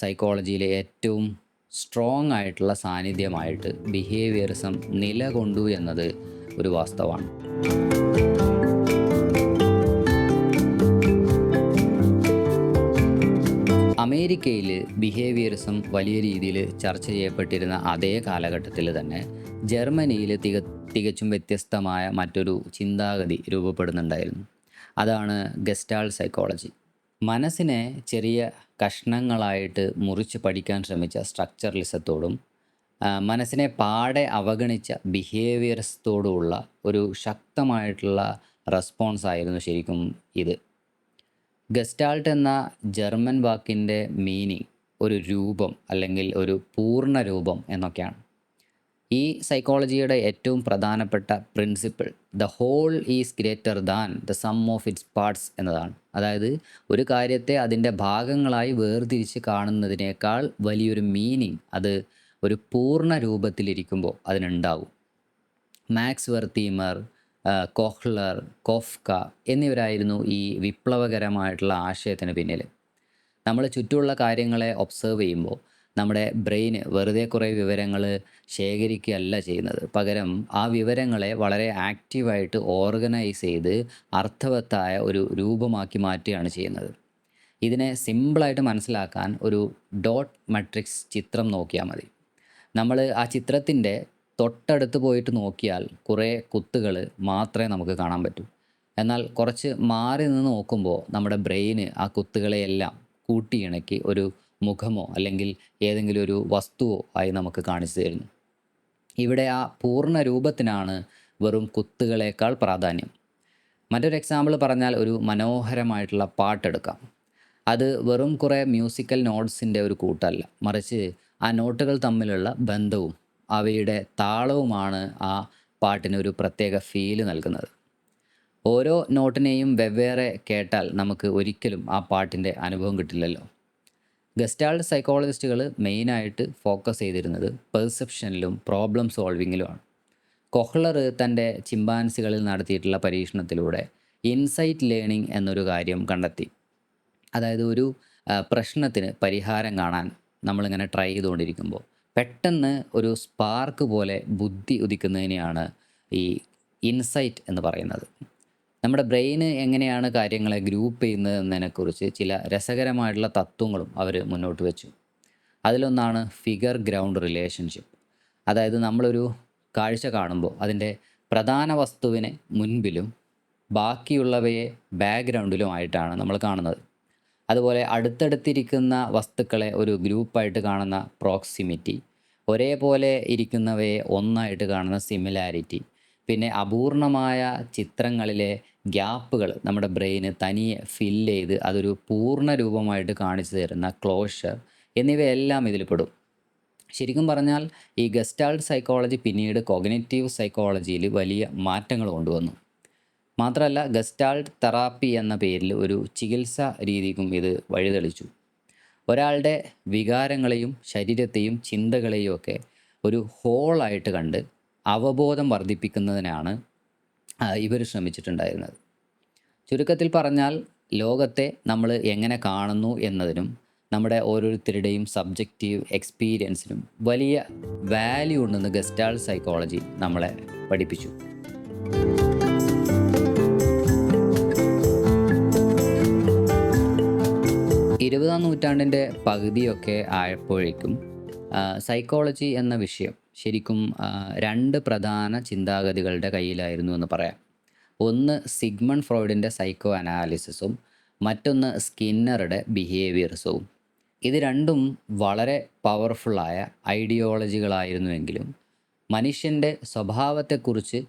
സൈക്കോളജിയിലെ ഏറ്റവും സ്ട്രോങ് ആയിട്ടുള്ള സാന്നിധ്യമായിട്ട് ബിഹേവിയറിസം നിലകൊണ്ടു എന്നത് ഒരു വാസ്തവമാണ്. അമേരിക്കയിൽ ബിഹേവിയറിസം വലിയ രീതിയിൽ ചർച്ച ചെയ്യപ്പെട്ടിരുന്ന അതേ കാലഘട്ടത്തിൽ തന്നെ ജർമ്മനിയിൽ തികച്ചും വ്യത്യസ്തമായ മറ്റൊരു ചിന്താഗതി രൂപപ്പെടുന്നുണ്ടായിരുന്നു. അതാണ് ഗസ്റ്റാൾ സൈക്കോളജി. മനസ്സിനെ ചെറിയ കഷ്ണങ്ങളായിട്ട് മുറിച്ച് പഠിക്കാൻ ശ്രമിച്ച സ്ട്രക്ചറലിസത്തോടും മനസ്സിനെ പാടെ അവഗണിച്ച ബിഹേവിയർസത്തോടുമുള്ള ഒരു ശക്തമായിട്ടുള്ള റെസ്പോൺസ് ആയിരുന്നു ശരിക്കും ഇത്. ഗസ്റ്റാൾട്ട് എന്ന ജർമ്മൻ വാക്കിൻ്റെ മീനിങ് ഒരു രൂപം അല്ലെങ്കിൽ ഒരു പൂർണ്ണ രൂപം എന്നൊക്കെയാണ്. ഈ സൈക്കോളജിയുടെ ഏറ്റവും പ്രധാനപ്പെട്ട principle the whole is greater than the sum of its parts എന്നതാണ്. അതായത് ഒരു കാര്യത്തെ അതിൻ്റെ ഭാഗങ്ങളായി വേർതിരിച്ച് കാണുന്നതിനേക്കാൾ വലിയൊരു മീനിങ് അത് ഒരു പൂർണ്ണ രൂപത്തിലിരിക്കുമ്പോൾ അതിനുണ്ടാകും. മാക്സ് വെർത്തീമർ, കോഹ്ലർ, കോഫ്ക എന്നിവരായിരുന്നു ഈ വിപ്ലവകരമായിട്ടുള്ള ആശയത്തിന് പിന്നിൽ. നമ്മൾ ചുറ്റുമുള്ള കാര്യങ്ങളെ ഒബ്സർവ് ചെയ്യുമ്പോൾ നമ്മുടെ ബ്രെയിന് വെറുതെ കുറേ വിവരങ്ങൾ ശേഖരിക്കുകയല്ല ചെയ്യുന്നത്. പകരം ആ വിവരങ്ങളെ വളരെ ആക്റ്റീവായിട്ട് ഓർഗനൈസ് ചെയ്ത് അർത്ഥവത്തായ ഒരു രൂപമാക്കി മാറ്റുകയാണ് ചെയ്യുന്നത്. ഇതിനെ സിമ്പിളായിട്ട് മനസ്സിലാക്കാൻ ഒരു ഡോട്ട് മാട്രിക്സ് ചിത്രം നോക്കിയാൽ മതി. നമ്മൾ ആ ചിത്രത്തിൻ്റെ തൊട്ടടുത്ത് പോയിട്ട് നോക്കിയാൽ കുറേ കുത്തുകൾ മാത്രമേ നമുക്ക് കാണാൻ പറ്റൂ. എന്നാൽ കുറച്ച് മാറി നിന്ന് നോക്കുമ്പോൾ നമ്മുടെ ബ്രെയിന് ആ കുത്തുകളെയെല്ലാം കൂട്ടിയിണക്കി ഒരു മുഖമോ അല്ലെങ്കിൽ ഏതെങ്കിലും ഒരു വസ്തുവോ ആയി നമുക്ക് കാണിച്ചു തരുന്നു. ഇവിടെ ആ പൂർണ്ണ രൂപത്തിനാണ് വെറും കുത്തുകളേക്കാൾ പ്രാധാന്യം. മറ്റൊരു എക്സാമ്പിൾ പറഞ്ഞാൽ ഒരു മനോഹരമായിട്ടുള്ള പാട്ടെടുക്കാം. അത് വെറും കുറേ മ്യൂസിക്കൽ നോട്ട്സിൻ്റെ ഒരു കൂട്ടല്ല, മറിച്ച് ആ നോട്ടുകൾ തമ്മിലുള്ള ബന്ധവും അവയുടെ താളവുമാണ് ആ പാട്ടിനൊരു പ്രത്യേക ഫീല് നൽകുന്നത്. ഓരോ നോട്ടിനെയും വെവ്വേറെ കേട്ടാൽ നമുക്ക് ഒരിക്കലും ആ പാട്ടിൻ്റെ അനുഭവം കിട്ടില്ലല്ലോ. ഗസ്റ്റാൾട്ട് സൈക്കോളജിസ്റ്റുകൾ മെയിനായിട്ട് ഫോക്കസ് ചെയ്തിരുന്നത് പെർസെപ്ഷനിലും പ്രോബ്ലം സോൾവിങ്ങിലുമാണ്. കൊഹ്ലർ തൻ്റെ ചിമ്പാൻസികളിൽ നടത്തിയിട്ടുള്ള പരീക്ഷണത്തിലൂടെ ഇൻസൈറ്റ് ലേണിംഗ് എന്നൊരു കാര്യം കണ്ടെത്തി. അതായത് ഒരു പ്രശ്നത്തിന് പരിഹാരം കാണാൻ നമ്മളിങ്ങനെ ട്രൈ ചെയ്തുകൊണ്ടിരിക്കുമ്പോൾ പെട്ടെന്ന് ഒരു സ്പാർക്ക് പോലെ ബുദ്ധി ഉദിക്കുന്നതിനെയാണ് ഈ ഇൻസൈറ്റ് എന്ന് പറയുന്നത്. നമ്മുടെ ബ്രെയിന് എങ്ങനെയാണ് കാര്യങ്ങളെ ഗ്രൂപ്പ് ചെയ്യുന്നത് എന്നതിനെക്കുറിച്ച് ചില രസകരമായിട്ടുള്ള തത്വങ്ങളും അവർ മുന്നോട്ട് വെച്ചു. അതിലൊന്നാണ് ഫിഗർ ഗ്രൗണ്ട് റിലേഷൻഷിപ്പ്. അതായത് നമ്മളൊരു കാഴ്ച കാണുമ്പോൾ അതിൻ്റെ പ്രധാന വസ്തുവിനെ മുൻപിലും ബാക്കിയുള്ളവയെ ബാക്ക്ഗ്രൗണ്ടിലുമായിട്ടാണ് നമ്മൾ കാണുന്നത്. അതുപോലെ അടുത്തടുത്തിരിക്കുന്ന വസ്തുക്കളെ ഒരു ഗ്രൂപ്പായിട്ട് കാണുന്ന പ്രോക്സിമിറ്റി, ഒരേപോലെ ഇരിക്കുന്നവയെ ഒന്നായിട്ട് കാണുന്ന സിമിലാരിറ്റി, പിന്നെ അപൂർണമായ ചിത്രങ്ങളിലെ ഗ്യാപ്പുകൾ നമ്മുടെ ബ്രെയിന് തനിയെ ഫില്ല് ചെയ്ത് അതൊരു പൂർണ്ണ രൂപമായിട്ട് കാണിച്ചു തരുന്ന ക്ലോഷർ എന്നിവയെല്ലാം ഇതിൽ പെടും. ശരിക്കും പറഞ്ഞാൽ ഈ ഗസ്റ്റാൾട്ട് സൈക്കോളജി പിന്നീട് കോഗ്നിറ്റീവ് സൈക്കോളജിയിൽ വലിയ മാറ്റങ്ങൾ കൊണ്ടുവന്നു. മാത്രമല്ല ഗസ്റ്റാൾട്ട് തെറാപ്പി എന്ന പേരിൽ ഒരു ചികിത്സാ രീതിക്കും ഇത് വഴിതെളിച്ചു. ഒരാളുടെ വികാരങ്ങളെയും ശരീരത്തെയും ചിന്തകളെയും ഒക്കെ ഒരു ഹോളായിട്ട് കണ്ട് അവബോധം വർദ്ധിപ്പിക്കുന്നതിനാണ് ഇവർ ശ്രമിച്ചിട്ടുണ്ടായിരുന്നത്. ചുരുക്കത്തിൽ പറഞ്ഞാൽ ലോകത്തെ നമ്മൾ എങ്ങനെ കാണുന്നു എന്നതിനും നമ്മുടെ ഓരോരുത്തരുടെയും സബ്ജക്റ്റീവ് എക്സ്പീരിയൻസിനും വലിയ വാല്യൂ ഉണ്ടെന്ന് ഗസ്റ്റാൾട്ട് സൈക്കോളജി നമ്മളെ പഠിപ്പിച്ചു. 20-ാം നൂറ്റാണ്ടിൻ്റെ പകുതിയൊക്കെ ആയപ്പോഴേക്കും സൈക്കോളജി എന്ന വിഷയം ശരിക്കും രണ്ട് പ്രധാന ചിന്താഗതികളുടെ കയ്യിലായിരുന്നു എന്ന് പറയാം. ഒന്ന് സിഗ്മണ്ട് ഫ്രോയിഡിൻ്റെ സൈക്കോ അനാലിസിസും മറ്റൊന്ന് സ്കിന്നറുടെ ബിഹേവിയറിസവും. ഇത് രണ്ടും വളരെ പവർഫുള്ളായ ഐഡിയോളജികളായിരുന്നുവെങ്കിലും മനുഷ്യൻ്റെ സ്വഭാവത്തെക്കുറിച്ച്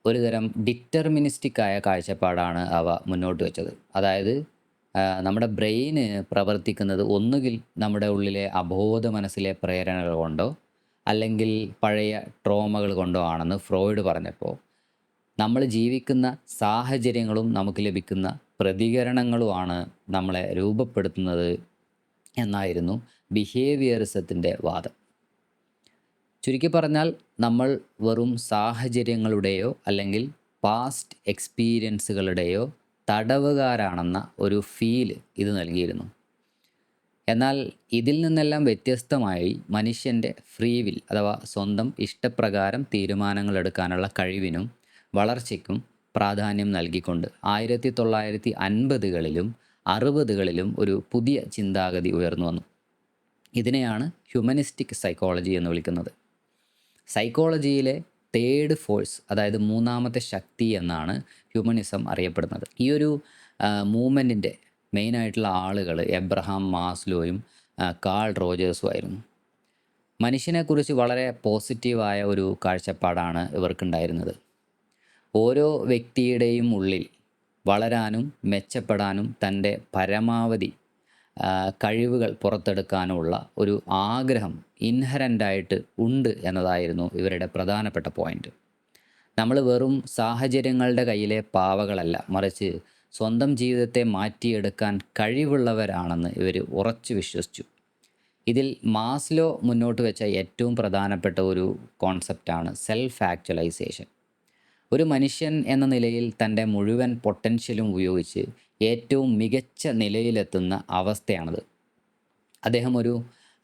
ഒരുതരം ഡിറ്റർമിനിസ്റ്റിക് ആയ കാഴ്ചപ്പാടാണ് അവ മുന്നോട്ട് വെച്ചത്. അതായത് നമ്മുടെ ബ്രെയിന് പ്രവർത്തിക്കുന്നത് ഒന്നുകിൽ നമ്മുടെ ഉള്ളിലെ അബോധ മനസ്സിലെ പ്രേരണകൾ കൊണ്ടോ അല്ലെങ്കിൽ പഴയ ട്രോമകൾ കൊണ്ടോ ആണെന്ന് ഫ്രോയിഡ് പറഞ്ഞപ്പോൾ, നമ്മൾ ജീവിക്കുന്ന സാഹചര്യങ്ങളും നമുക്ക് ലഭിക്കുന്ന പ്രതികരണങ്ങളുമാണ് നമ്മളെ രൂപപ്പെടുത്തുന്നത് എന്നായിരുന്നു ബിഹേവിയറിസത്തിൻ്റെ വാദം. ചുരുക്കി പറഞ്ഞാൽ, നമ്മൾ വെറും സാഹചര്യങ്ങളുടെയോ അല്ലെങ്കിൽ പാസ്റ്റ് എക്സ്പീരിയൻസുകളുടെയോ തടവുകാരാണെന്ന ഒരു ഫീല് ഇത് നൽകിയിരുന്നു. എന്നാൽ ഇതിൽ നിന്നെല്ലാം വ്യത്യസ്തമായി മനുഷ്യൻ്റെ ഫ്രീ വിൽ അഥവാ സ്വന്തം ഇഷ്ടപ്രകാരം തീരുമാനങ്ങൾ എടുക്കാനുള്ള കഴിവിനും വളർച്ചയ്ക്കും പ്രാധാന്യം നൽകിക്കൊണ്ട് 1950കളിലും 60കളിലും ഒരു പുതിയ ചിന്താഗതി ഉയർന്നു വന്നു. ഇതിനെയാണ് ഹ്യൂമനിസ്റ്റിക് സൈക്കോളജി എന്ന് വിളിക്കുന്നത്. സൈക്കോളജിയിലെ തേർഡ് ഫോഴ്സ്, അതായത് മൂന്നാമത്തെ ശക്തി എന്നാണ് ഹ്യൂമനിസം അറിയപ്പെടുന്നത്. ഈ ഒരു മൂവ്മെൻറ്റിൻ്റെ മെയിനായിട്ടുള്ള ആളുകൾ എബ്രഹാം മാസ്ലോയും കാൾ റോജേഴ്സും ആയിരുന്നു. മനുഷ്യനെക്കുറിച്ച് വളരെ പോസിറ്റീവായ ഒരു കാഴ്ചപ്പാടാണ് ഇവർക്കുണ്ടായിരുന്നത്. ഓരോ വ്യക്തിയുടെയും ഉള്ളിൽ വളരാനും മെച്ചപ്പെടാനും തൻ്റെ പരമാവധി കഴിവുകൾ പുറത്തെടുക്കാനുള്ള ഒരു ആഗ്രഹം ഇൻഹറൻ്റായിട്ട് ഉണ്ട് എന്നതായിരുന്നു ഇവരുടെ പ്രധാനപ്പെട്ട പോയിൻ്റ്. നമ്മൾ വെറും സാഹചര്യങ്ങളുടെ കയ്യിലെ പാവകളല്ല, മറിച്ച് സ്വന്തം ജീവിതത്തെ മാറ്റിയെടുക്കാൻ കഴിവുള്ളവരാണെന്ന് ഇവർ ഉറച്ചു വിശ്വസിച്ചു. ഇതിൽ മാസ്ലോ മുന്നോട്ട് വെച്ച ഏറ്റവും പ്രധാനപ്പെട്ട ഒരു കോൺസെപ്റ്റാണ് സെൽഫ് ആക്ച്വലൈസേഷൻ. ഒരു മനുഷ്യൻ എന്ന നിലയിൽ തൻ്റെ മുഴുവൻ പൊട്ടൻഷ്യലും ഉപയോഗിച്ച് ഏറ്റവും മികച്ച നിലയിലെത്തുന്ന അവസ്ഥയാണത്. അദ്ദേഹം ഒരു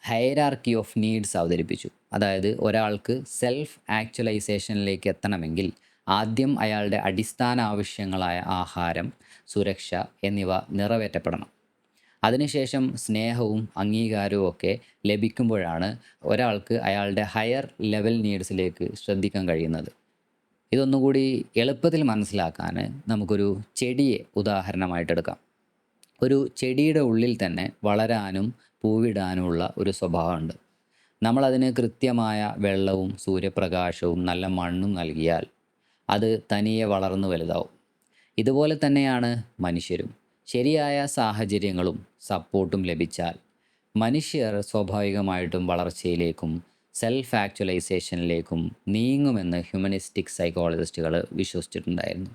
ഹൈറാർക്കി ഓഫ് നീഡ്സ് അവതരിപ്പിച്ചു. അതായത് ഒരാൾക്ക് സെൽഫ് ആക്ച്വലൈസേഷനിലേക്ക് എത്തണമെങ്കിൽ ആദ്യം അയാളുടെ അടിസ്ഥാന ആവശ്യങ്ങളായ ആഹാരം, സുരക്ഷ എന്നിവ നിറവേറ്റപ്പെടണം. അതിനുശേഷം സ്നേഹവും അംഗീകാരവും ഒക്കെ ലഭിക്കുമ്പോഴാണ് ഒരാൾക്ക് അയാളുടെ ഹയർ ലെവൽ നീഡ്സിലേക്ക് ശ്രദ്ധിക്കാൻ കഴിയുന്നത്. ഇതൊന്നുകൂടി എളുപ്പത്തിൽ മനസ്സിലാക്കാൻ നമുക്കൊരു ചെടിയെ ഉദാഹരണമായിട്ടെടുക്കാം. ഒരു ചെടിയുടെ ഉള്ളിൽ തന്നെ വളരാനും പൂവിടാനുമുള്ള ഒരു സ്വഭാവമുണ്ട്. നമ്മളതിന് കൃത്യമായ വെള്ളവും സൂര്യപ്രകാശവും നല്ല മണ്ണും നൽകിയാൽ അത് തനിയെ വളർന്നു വലുതാവും. ഇതുപോലെ തന്നെയാണ് മനുഷ്യരും. ശരിയായ സാഹചര്യങ്ങളും സപ്പോർട്ടും ലഭിച്ചാൽ മനുഷ്യർ സ്വാഭാവികമായിട്ടും വളർച്ചയിലേക്കും സെൽഫ് ആക്ച്വലൈസേഷനിലേക്കും നീങ്ങുമെന്ന് ഹ്യൂമനിസ്റ്റിക് സൈക്കോളജിസ്റ്റുകൾ വിശ്വസിച്ചിട്ടുണ്ടായിരുന്നു.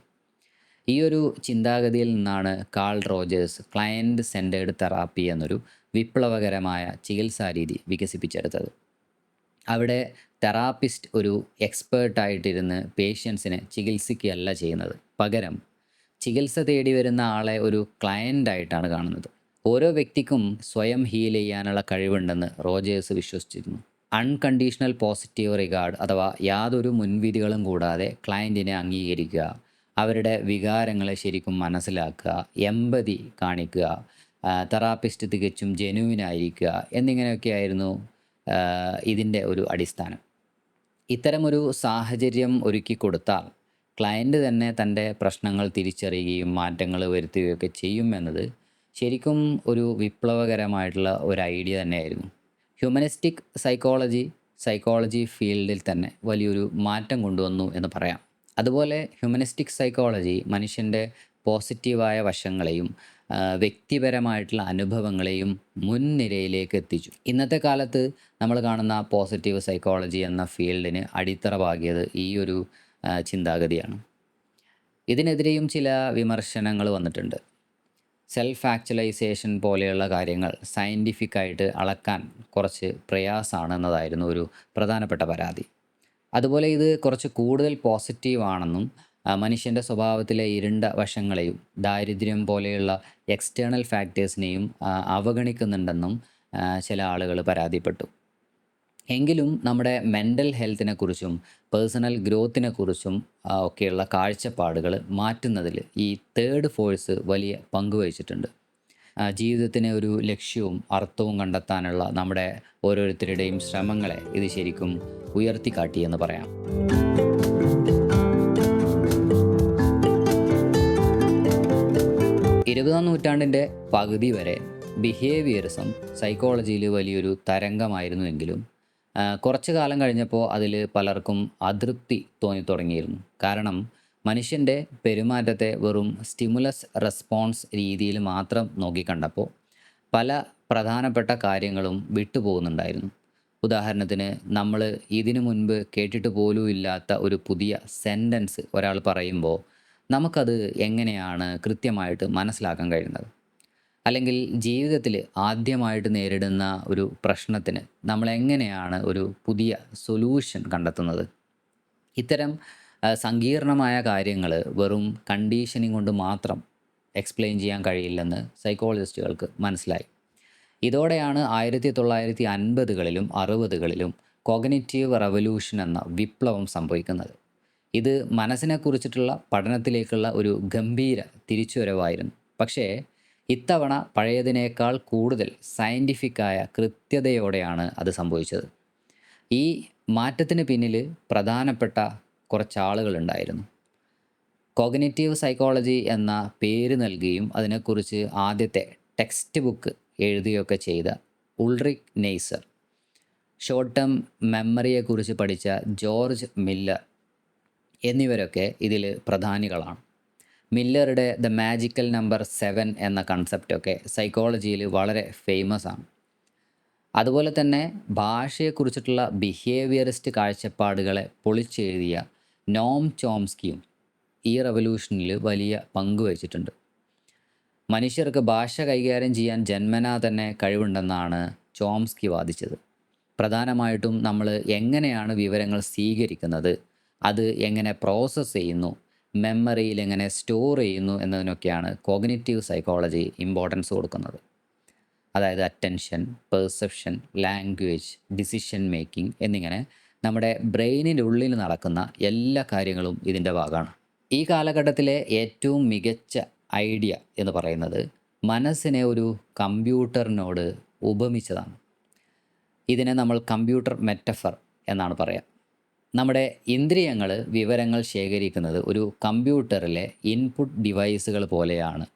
ഈ ഒരു ചിന്താഗതിയിൽ നിന്നാണ് call Rogers client centred therapy എന്നൊരു വിപ്ലവകരമായ ചികിത്സാരീതി വികസിപ്പിച്ചെടുത്തത്. അവിടെ തെറാപ്പിസ്റ്റ് ഒരു എക്സ്പേർട്ടായിട്ടിരുന്ന് പേഷ്യൻസിനെ ചികിത്സിക്കുകയല്ല ചെയ്യുന്നത്. പകരം ചികിത്സ തേടി വരുന്ന ആളെ ഒരു ക്ലയൻ്റായിട്ടാണ് കാണുന്നത്. ഓരോ വ്യക്തിക്കും സ്വയം ഹീൽ ചെയ്യാനുള്ള കഴിവുണ്ടെന്ന് റോജേഴ്സ് വിശ്വസിച്ചിരുന്നു. അൺകണ്ടീഷണൽ പോസിറ്റീവ് റിഗാർഡ് അഥവാ യാതൊരു മുൻവിധികളും കൂടാതെ ക്ലയൻറ്റിനെ അംഗീകരിക്കുക, അവരുടെ വികാരങ്ങളെ ശരിക്കും മനസ്സിലാക്കുക, എമ്പതി കാണിക്കുക, തെറാപ്പിസ്റ്റ് തികച്ചും ജെനുവിനായിരിക്കുക എന്നിങ്ങനെയൊക്കെയായിരുന്നു ഇതിൻ്റെ ഒരു അടിസ്ഥാനം. ഇത്തരമൊരു സാഹചര്യം ഒരുക്കി കൊടുത്താൽ ക്ലയൻറ്റ് തന്നെ തൻ്റെ പ്രശ്നങ്ങൾ തിരിച്ചറിയുകയും മാറ്റങ്ങൾ വരുത്തുകയൊക്കെ ചെയ്യുമെന്നത് ശരിക്കും ഒരു വിപ്ലവകരമായിട്ടുള്ള ഒരു ഐഡിയ തന്നെയായിരുന്നു. ഹ്യൂമനിസ്റ്റിക് സൈക്കോളജി ഫീൽഡിൽ തന്നെ വലിയൊരു മാറ്റം കൊണ്ടുവന്നു എന്ന് പറയാം. അതുപോലെ ഹ്യൂമനിസ്റ്റിക് സൈക്കോളജി മനുഷ്യൻ്റെ പോസിറ്റീവായ വശങ്ങളെയും വ്യക്തിപരമായിട്ടുള്ള അനുഭവങ്ങളെയും മുൻനിരയിലേക്ക് എത്തിച്ചു. ഇന്നത്തെ കാലത്ത് നമ്മൾ കാണുന്ന പോസിറ്റീവ് സൈക്കോളജി എന്ന ഫീൽഡിന് അടിത്തറ പാകിയത് ഈ ഒരു ചിന്താഗതിയാണ്. ഇതിനെതിരെയും ചില വിമർശനങ്ങൾ വന്നിട്ടുണ്ട്. സെൽഫ് ആക്ച്വലൈസേഷൻ പോലെയുള്ള കാര്യങ്ങൾ സയൻറ്റിഫിക്കായിട്ട് അളക്കാൻ കുറച്ച് പ്രയാസമാണെന്നതായിരുന്നു ഒരു പ്രധാനപ്പെട്ട പരാതി. അതുപോലെ ഇത് കുറച്ച് കൂടുതൽ പോസിറ്റീവാണെന്നും മനുഷ്യൻ്റെ സ്വഭാവത്തിലെ ഇരുണ്ട വശങ്ങളെയും ദാരിദ്ര്യം പോലെയുള്ള എക്സ്റ്റേണൽ ഫാക്ടേഴ്സിനെയും അവഗണിക്കുന്നുണ്ടെന്നും ചില ആളുകൾ പരാതിപ്പെട്ടു. എങ്കിലും നമ്മുടെ മെൻ്റൽ ഹെൽത്തിനെക്കുറിച്ചും പേഴ്സണൽ ഗ്രോത്തിനെക്കുറിച്ചും ഒക്കെയുള്ള കാഴ്ചപ്പാടുകൾ മാറ്റുന്നതിൽ ഈ തേർഡ് ഫോഴ്സ് വലിയ പങ്ക് വഹിച്ചിട്ടുണ്ട്. ജീവിതത്തിന് ഒരു ലക്ഷ്യവും അർത്ഥവും കണ്ടെത്താനുള്ള നമ്മുടെ ഓരോരുത്തരുടെയും ശ്രമങ്ങളെ ഇത് ശരിക്കും ഉയർത്തിക്കാട്ടിയെന്ന് പറയാം. ഇരുപതാം നൂറ്റാണ്ടിൻ്റെ പകുതി വരെ ബിഹേവിയറിസം സൈക്കോളജിയിൽ വലിയൊരു തരംഗമായിരുന്നുവെങ്കിലും കുറച്ചു കാലം കഴിഞ്ഞപ്പോൾ അതിൽ പലർക്കും അതൃപ്തി തോന്നി തുടങ്ങിയിരുന്നു. കാരണം മനുഷ്യൻ്റെ പെരുമാറ്റത്തെ വെറും സ്റ്റിമുലസ് റെസ്പോൺസ് രീതിയിൽ മാത്രം നോക്കിക്കണ്ടപ്പോൾ പല പ്രധാനപ്പെട്ട കാര്യങ്ങളും വിട്ടുപോകുന്നുണ്ടായിരുന്നു. ഉദാഹരണത്തിന് നമ്മൾ ഇതിനു മുൻപ് കേട്ടിട്ട് പോലും ഇല്ലാത്ത ഒരു പുതിയ സെൻറ്റൻസ് ഒരാൾ പറയുമ്പോൾ നമുക്കത് എങ്ങനെയാണ് കൃത്യമായിട്ട് മനസ്സിലാക്കാൻ കഴിയുന്നത്? അല്ലെങ്കിൽ ജീവിതത്തിൽ ആദ്യമായിട്ട് നേരിടുന്ന ഒരു പ്രശ്നത്തിന് നമ്മളെങ്ങനെയാണ് ഒരു പുതിയ സൊല്യൂഷൻ കണ്ടെത്തുന്നത്? ഇത്തരം സങ്കീർണമായ കാര്യങ്ങൾ വെറും കണ്ടീഷനിങ് കൊണ്ട് മാത്രം എക്സ്പ്ലെയിൻ ചെയ്യാൻ കഴിയില്ലെന്ന് സൈക്കോളജിസ്റ്റുകൾക്ക് മനസ്സിലായി. ഇതോടെയാണ് 1950കളിലും 60കളിലും കോഗ്നിറ്റീവ് റവല്യൂഷൻ എന്ന വിപ്ലവം സംഭവിക്കുന്നത്. ഇത് മനസ്സിനെക്കുറിച്ചിട്ടുള്ള പഠനത്തിലേക്കുള്ള ഒരു ഗംഭീര തിരിച്ചുവരവായിരുന്നു. പക്ഷേ ഇത്തവണ പഴയതിനേക്കാൾ കൂടുതൽ സയൻറ്റിഫിക്കായ കൃത്യതയോടെയാണ് അത് സംഭവിച്ചത്. ഈ മാറ്റത്തിന് പിന്നിൽ പ്രധാനപ്പെട്ട കുറച്ചാളുകളുണ്ടായിരുന്നു. കോഗ്നിറ്റീവ് സൈക്കോളജി എന്ന പേര് നൽകുകയും അതിനെക്കുറിച്ച് ആദ്യത്തെ ടെക്സ്റ്റ് ബുക്ക് എഴുതുകയൊക്കെ ചെയ്ത ഉൾറിക് നെയ്സർ, ഷോർട്ട് ടേം മെമ്മറിയെക്കുറിച്ച് പഠിച്ച ജോർജ് മില്ലർ എന്നിവരൊക്കെ ഇതിൽ പ്രധാനികളാണ്. മില്ലറുടെ ദ മാജിക്കൽ നമ്പർ 7 എന്ന കൺസെപ്റ്റൊക്കെ സൈക്കോളജിയിൽ വളരെ ഫേമസ് ആണ്. അതുപോലെ തന്നെ ഭാഷയെക്കുറിച്ചിട്ടുള്ള ബിഹേവിയറിസ്റ്റ് കാഴ്ചപ്പാടുകളെ പൊളിച്ചെഴുതിയ നോം ചോംസ്കിയും ഈ റവല്യൂഷനിൽ വലിയ പങ്ക് വഹിച്ചിട്ടുണ്ട്. മനുഷ്യർക്ക് ഭാഷ കൈകാര്യം ചെയ്യാൻ ജന്മനാ തന്നെ കഴിവുണ്ടെന്നാണ് ചോംസ്കി വാദിച്ചത്. പ്രധാനമായിട്ടും നമ്മൾ എങ്ങനെയാണ് വിവരങ്ങൾ സ്വീകരിക്കുന്നത്, അത് എങ്ങനെ പ്രോസസ്സ് ചെയ്യുന്നു, മെമ്മറിയിൽ എങ്ങനെ സ്റ്റോർ ചെയ്യുന്നു എന്നതിനൊക്കെയാണ് കോഗ്നിറ്റീവ് സൈക്കോളജി ഇമ്പോർട്ടൻസ് കൊടുക്കുന്നത്. അതായത് attention, perception, language, decision making എന്നിങ്ങനെ നമ്മുടെ ബ്രെയിനിൻ്റെ ഉള്ളിൽ നടക്കുന്ന എല്ലാ കാര്യങ്ങളും ഇതിൻ്റെ ഭാഗമാണ്. ഈ കാലഘട്ടത്തിലെ ഏറ്റവും മികച്ച ഐഡിയ എന്ന് പറയുന്നത് മനസ്സിനെ ഒരു കമ്പ്യൂട്ടറിനോട് ഉപമിച്ചതാണ്. ഇതിനെ നമ്മൾ കമ്പ്യൂട്ടർ മെറ്റഫർ എന്നാണ് പറയുക. നമ്മുടെ ഇന്ദ്രിയങ്ങൾ വിവരങ്ങൾ ശേഖരിക്കുന്നത് ഒരു കമ്പ്യൂട്ടറിലെ ഇൻപുട്ട് ഡിവൈസുകൾ പോലെയാണ്.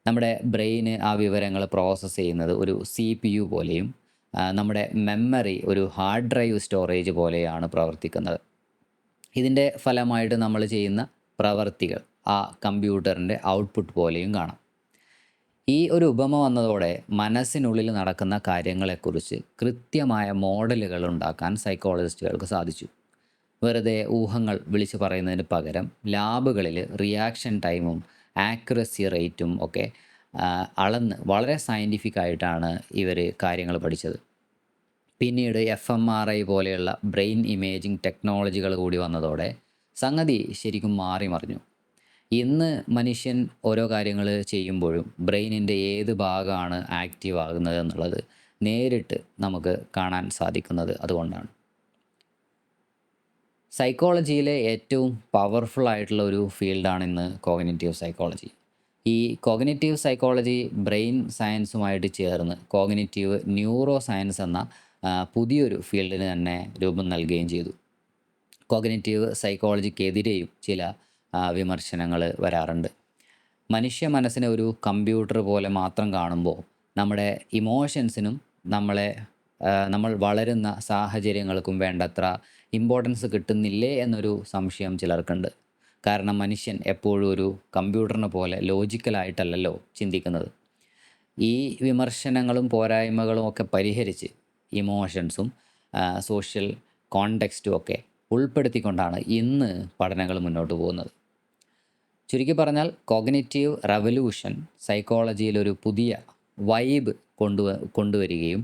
നമ്മുടെ ബ്രെയിന് ആ വിവരങ്ങൾ പ്രോസസ്സ് ചെയ്യുന്നത് ഒരു CPU പോലെയും നമ്മുടെ മെമ്മറി ഒരു ഹാർഡ് ഡ്രൈവ് സ്റ്റോറേജ് പോലെയാണ് പ്രവർത്തിക്കുന്നത്. ഇതിൻ്റെ ഫലമായിട്ട് നമ്മൾ ചെയ്യുന്ന പ്രവർത്തികൾ ആ കമ്പ്യൂട്ടറിൻ്റെ ഔട്ട്പുട്ട് പോലെയും കാണാം. ഈ ഒരു ഉപമ വന്നതോടെ മനസ്സിനുള്ളിൽ നടക്കുന്ന കാര്യങ്ങളെക്കുറിച്ച് കൃത്യമായ മോഡലുകൾ ഉണ്ടാക്കാൻ സൈക്കോളജിസ്റ്റുകൾക്ക് സാധിച്ചു. വെറുതെ ഊഹങ്ങൾ വിളിച്ചു പറയുന്നതിന് പകരം ലാബുകളിൽ റിയാക്ഷൻ ടൈമും ആക്യുറസി റേറ്റും ഒക്കെ അളന്ന് വളരെ സയൻറ്റിഫിക് ആയിട്ടാണ് ഇവർ കാര്യങ്ങൾ പഠിച്ചത്. പിന്നീട് FMRI പോലെയുള്ള ബ്രെയിൻ ഇമേജിംഗ് ടെക്നോളജികൾ കൂടി വന്നതോടെ സംഗതി ശരിക്കും മാറി മറിഞ്ഞു. ഇന്ന് മനുഷ്യൻ ഓരോ കാര്യങ്ങൾ ചെയ്യുമ്പോഴും ബ്രെയിനിൻ്റെ ഏത് ഭാഗമാണ് ആക്റ്റീവ് ആകുന്നത് എന്നുള്ളത് നേരിട്ട് നമുക്ക് കാണാൻ സാധിക്കുന്നത് അതുകൊണ്ടാണ്. സൈക്കോളജിയിലെ ഏറ്റവും പവർഫുൾ ആയിട്ടുള്ള ഒരു ഫീൽഡാണ് ഇന്ന് കോഗ്നിറ്റീവ് സൈക്കോളജി. ഈ കോഗ്നിറ്റീവ് സൈക്കോളജി ബ്രെയിൻ സയൻസുമായിട്ട് ചേർന്ന് കോഗ്നിറ്റീവ് ന്യൂറോ സയൻസ് എന്ന പുതിയൊരു ഫീൽഡിന് തന്നെ രൂപം നൽകുകയും ചെയ്തു. കോഗ്നിറ്റീവ് സൈക്കോളജിക്കെതിരെയും ചില വിമർശനങ്ങൾ വരാറുണ്ട്. മനുഷ്യ മനസ്സിനെ ഒരു കമ്പ്യൂട്ടർ പോലെ മാത്രം കാണുമ്പോൾ നമ്മുടെ ഇമോഷൻസിനും നമ്മൾ വളരുന്ന സാഹചര്യങ്ങൾക്കും വേണ്ടത്ര ഇമ്പോർട്ടൻസ് കിട്ടുന്നില്ലേ എന്നൊരു സംശയം ചിലർക്കുണ്ട്. കാരണം മനുഷ്യൻ എപ്പോഴും ഒരു കമ്പ്യൂട്ടറിനെ പോലെ ലോജിക്കലായിട്ടല്ലല്ലോ ചിന്തിക്കുന്നത്. ഈ വിമർശനങ്ങളും പോരായ്മകളും ഒക്കെ പരിഹരിച്ച് ഇമോഷൻസും സോഷ്യൽ കോണ്ടെക്സ്റ്റും ഒക്കെ ഉൾപ്പെടുത്തിക്കൊണ്ടാണ് ഇന്ന് പഠനങ്ങൾ മുന്നോട്ട് പോകുന്നത്. ചുരുക്കി പറഞ്ഞാൽ കോഗ്നിറ്റീവ് റവല്യൂഷൻ സൈക്കോളജിയിലൊരു പുതിയ വൈബ് കൊണ്ടുവരികയും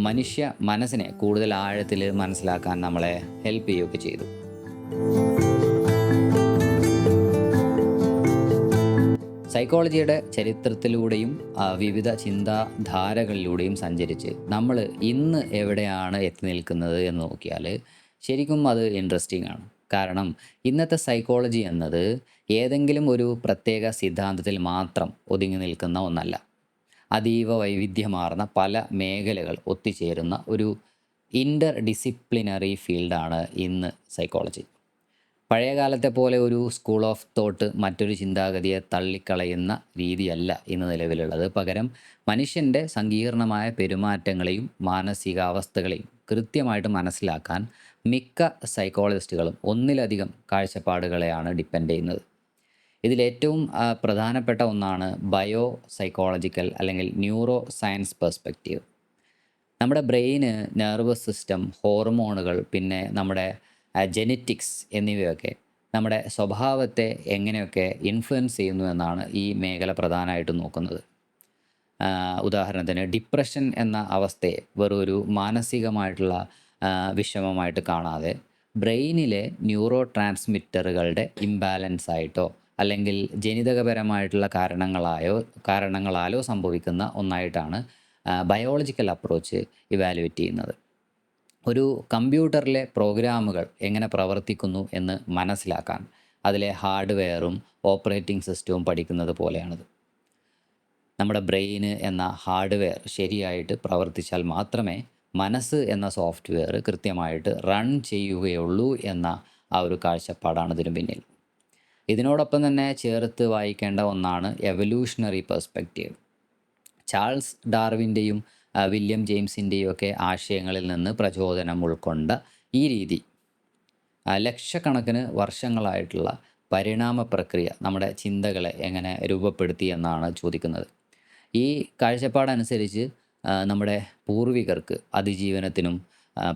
മനുഷ്യ മനസ്സിനെ കൂടുതൽ ആഴത്തിൽ മനസ്സിലാക്കാൻ നമ്മളെ ഹെൽപ്പ് ചെയ്യുകയൊക്കെ ചെയ്തു. സൈക്കോളജിയുടെ ചരിത്രത്തിലൂടെയും വിവിധ ചിന്താധാരകളിലൂടെയും സഞ്ചരിച്ച് നമ്മൾ ഇന്ന് എവിടെയാണ് എത്തി നിൽക്കുന്നത് എന്ന് നോക്കിയാൽ ശരിക്കും അത് ഇൻട്രസ്റ്റിംഗ് ആണ്. കാരണം ഇന്നത്തെ സൈക്കോളജി എന്നത് ഏതെങ്കിലും ഒരു പ്രത്യേക സിദ്ധാന്തത്തിൽ മാത്രം ഒതുങ്ങി നിൽക്കുന്ന ഒന്നല്ല. അതീവ വൈവിധ്യമാർന്ന പല മേഖലകൾ ഒത്തുചേരുന്ന ഒരു ഇൻ്റർ ഡിസിപ്ലിനറി ഫീൽഡാണ് ഇന്ന് സൈക്കോളജി. പഴയ കാലത്തെ പോലെ ഒരു സ്കൂൾ ഓഫ് തോട്ട് മറ്റൊരു ചിന്താഗതിയെ തള്ളിക്കളയുന്ന രീതിയല്ല ഇന്ന് നിലവിലുള്ളത്. പകരം മനുഷ്യൻ്റെ സങ്കീർണമായ പെരുമാറ്റങ്ങളെയും മാനസികാവസ്ഥകളെയും കൃത്യമായിട്ട് മനസ്സിലാക്കാൻ മിക്ക സൈക്കോളജിസ്റ്റുകളും ഒന്നിലധികം കാഴ്ചപ്പാടുകളെയാണ് ഡിപ്പെൻഡ് ചെയ്യുന്നത്. ഇതിലേറ്റവും പ്രധാനപ്പെട്ട ഒന്നാണ് ബയോ സൈക്കോളജിക്കൽ അല്ലെങ്കിൽ ന്യൂറോ സയൻസ് പെർസ്പെക്റ്റീവ്. നമ്മുടെ ബ്രെയിന്, നെർവസ് സിസ്റ്റം, ഹോർമോണുകൾ, പിന്നെ നമ്മുടെ ജെനറ്റിക്സ് എന്നിവയൊക്കെ നമ്മുടെ സ്വഭാവത്തെ എങ്ങനെയൊക്കെ ഇൻഫ്ലുവൻസ് ചെയ്യുന്നു എന്നാണ് ഈ മേഖല പ്രധാനമായിട്ടും നോക്കുന്നത്. ഉദാഹരണത്തിന് ഡിപ്രഷൻ എന്ന അവസ്ഥയെ വെറൊരു മാനസികമായിട്ടുള്ള വിഷമമായിട്ട് കാണാതെ ബ്രെയിനിലെ ന്യൂറോ ട്രാൻസ്മിറ്ററുകളുടെ ഇംബാലൻസ് ആയിട്ടോ അല്ലെങ്കിൽ ജനിതകപരമായിട്ടുള്ള കാരണങ്ങളാലോ സംഭവിക്കുന്ന ഒന്നായിട്ടാണ് ബയോളജിക്കൽ അപ്രോച്ച് ഇവാലുവേറ്റ് ചെയ്യുന്നത്. ഒരു കമ്പ്യൂട്ടറിലെ പ്രോഗ്രാമുകൾ എങ്ങനെ പ്രവർത്തിക്കുന്നു എന്ന് മനസ്സിലാക്കാൻ അതിലെ ഹാർഡ്വെയറും ഓപ്പറേറ്റിംഗ് സിസ്റ്റവും പഠിക്കുന്നത് പോലെയാണിത്. നമ്മുടെ ബ്രെയിന് എന്ന ഹാർഡ്വെയർ ശരിയായിട്ട് പ്രവർത്തിച്ചാൽ മാത്രമേ മനസ്സ് എന്ന സോഫ്റ്റ്വെയർ കൃത്യമായിട്ട് റൺ ചെയ്യുകയുള്ളൂ എന്ന ആ ഒരു കാഴ്ചപ്പാടാണ് ഇതിനു പിന്നിൽ. ഇതിനോടൊപ്പം തന്നെ ചേർത്ത് വായിക്കേണ്ട ഒന്നാണ് എവല്യൂഷണറി പെർസ്പെക്റ്റീവ്. ചാൾസ് ഡാർവിൻ്റെയും വില്യം ജെയിംസിൻ്റെയും ഒക്കെ ആശയങ്ങളിൽ നിന്ന് പ്രചോദനം ഉൾക്കൊണ്ട ഈ രീതി ലക്ഷക്കണക്കിന് വർഷങ്ങളായിട്ടുള്ള പരിണാമ പ്രക്രിയ നമ്മുടെ ചിന്തകളെ എങ്ങനെ രൂപപ്പെടുത്തി എന്നാണ് ചോദിക്കുന്നത്. ഈ കാഴ്ചപ്പാടനുസരിച്ച് നമ്മുടെ പൂർവികർക്ക് അതിജീവനത്തിനും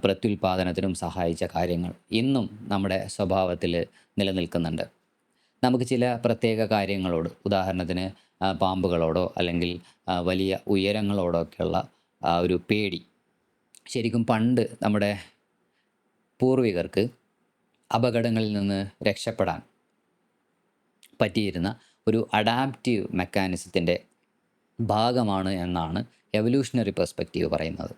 പ്രത്യുൽപാദനത്തിനും സഹായിച്ച കാര്യങ്ങൾ ഇന്നും നമ്മുടെ സ്വഭാവത്തിൽ നിലനിൽക്കുന്നുണ്ട്. നമുക്ക് ചില പ്രത്യേക കാര്യങ്ങളോട്, ഉദാഹരണത്തിന് പാമ്പുകളോടോ അല്ലെങ്കിൽ വലിയ ഉയരങ്ങളോടോ ഒക്കെയുള്ള ഒരു പേടി ശരിക്കും പണ്ട് നമ്മുടെ പൂർവികർക്ക് അപകടങ്ങളിൽ നിന്ന് രക്ഷപ്പെടാൻ പറ്റിയിരുന്ന ഒരു അഡാപ്റ്റീവ് മെക്കാനിസത്തിൻ്റെ ഭാഗമാണ് എന്നാണ് എവല്യൂഷണറി പെർസ്പെക്റ്റീവ് പറയുന്നത്.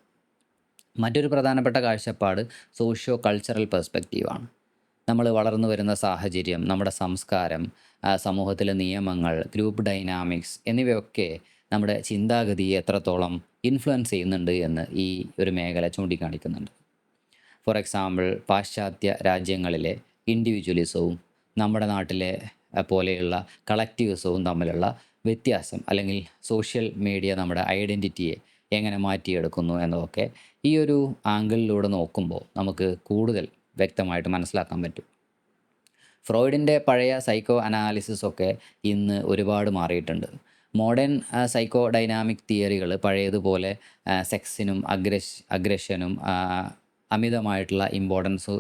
മറ്റൊരു പ്രധാനപ്പെട്ട കാഴ്ചപ്പാട് സോഷ്യോ കൾച്ചറൽ പെർസ്പെക്റ്റീവാണ്. നമ്മൾ വളർന്നു വരുന്ന സാഹചര്യം, നമ്മുടെ സംസ്കാരം, സമൂഹത്തിലെ നിയമങ്ങൾ, ഗ്രൂപ്പ് ഡൈനാമിക്സ് എന്നിവയൊക്കെ നമ്മുടെ ചിന്താഗതിയെ എത്രത്തോളം ഇൻഫ്ലുവൻസ് ചെയ്യുന്നുണ്ട് എന്ന് ഈ ഒരു മേഖല ചൂണ്ടിക്കാണിക്കുന്നുണ്ട്. ഫോർ എക്സാമ്പിൾ, പാശ്ചാത്യ രാജ്യങ്ങളിലെ ഇൻഡിവിജ്വലിസവും നമ്മുടെ നാട്ടിലെ പോലെയുള്ള കളക്റ്റീവിസവും തമ്മിലുള്ള വ്യത്യാസം, അല്ലെങ്കിൽ സോഷ്യൽ മീഡിയ നമ്മുടെ ഐഡൻറ്റിറ്റിയെ എങ്ങനെ മാറ്റിയെടുക്കുന്നു എന്നതൊക്കെ ഈ ഒരു ആംഗിളിലൂടെ നോക്കുമ്പോൾ നമുക്ക് കൂടുതൽ വ്യക്തമായിട്ട് മനസ്സിലാക്കാൻ പറ്റും. ഫ്രോയിഡിൻ്റെ പഴയ സൈക്കോ അനാലിസിസ് ഒക്കെ ഇന്ന് ഒരുപാട് മാറിയിട്ടുണ്ട്. മോഡേൺ സൈക്കോ ഡൈനാമിക് തിയറികൾ പഴയതുപോലെ സെക്സിനും അഗ്രഷനും അമിതമായിട്ടുള്ള ഇമ്പോർട്ടൻസ്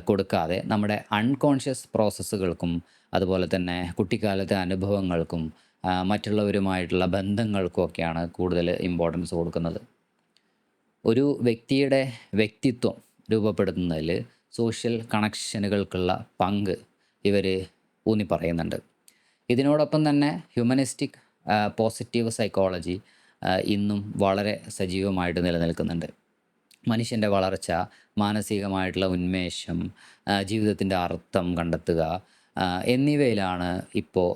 കൊടുക്കാതെ നമ്മുടെ അൺകോൺഷ്യസ് പ്രോസസ്സുകൾക്കും അതുപോലെ തന്നെ കുട്ടിക്കാലത്തെ അനുഭവങ്ങൾക്കും മറ്റുള്ളവരുമായിട്ടുള്ള ബന്ധങ്ങൾക്കുമൊക്കെയാണ് കൂടുതൽ ഇമ്പോർട്ടൻസ് കൊടുക്കുന്നത്. ഒരു വ്യക്തിയുടെ വ്യക്തിത്വം രൂപപ്പെടുത്തുന്നതിൽ സോഷ്യൽ കണക്ഷനുകൾക്കുള്ള പങ്ക് ഇവർ ഊന്നി പറയുന്നുണ്ട്. ഇതിനോടൊപ്പം തന്നെ ഹ്യൂമനിസ്റ്റിക് പോസിറ്റീവ് സൈക്കോളജി ഇന്നും വളരെ സജീവമായിട്ട് നിലനിൽക്കുന്നുണ്ട്. മനുഷ്യൻ്റെ വളർച്ച, മാനസികമായിട്ടുള്ള ഉന്മേഷം, ജീവിതത്തിൻ്റെ അർത്ഥം കണ്ടെത്തുക എന്നിവയിലാണ് ഇപ്പോൾ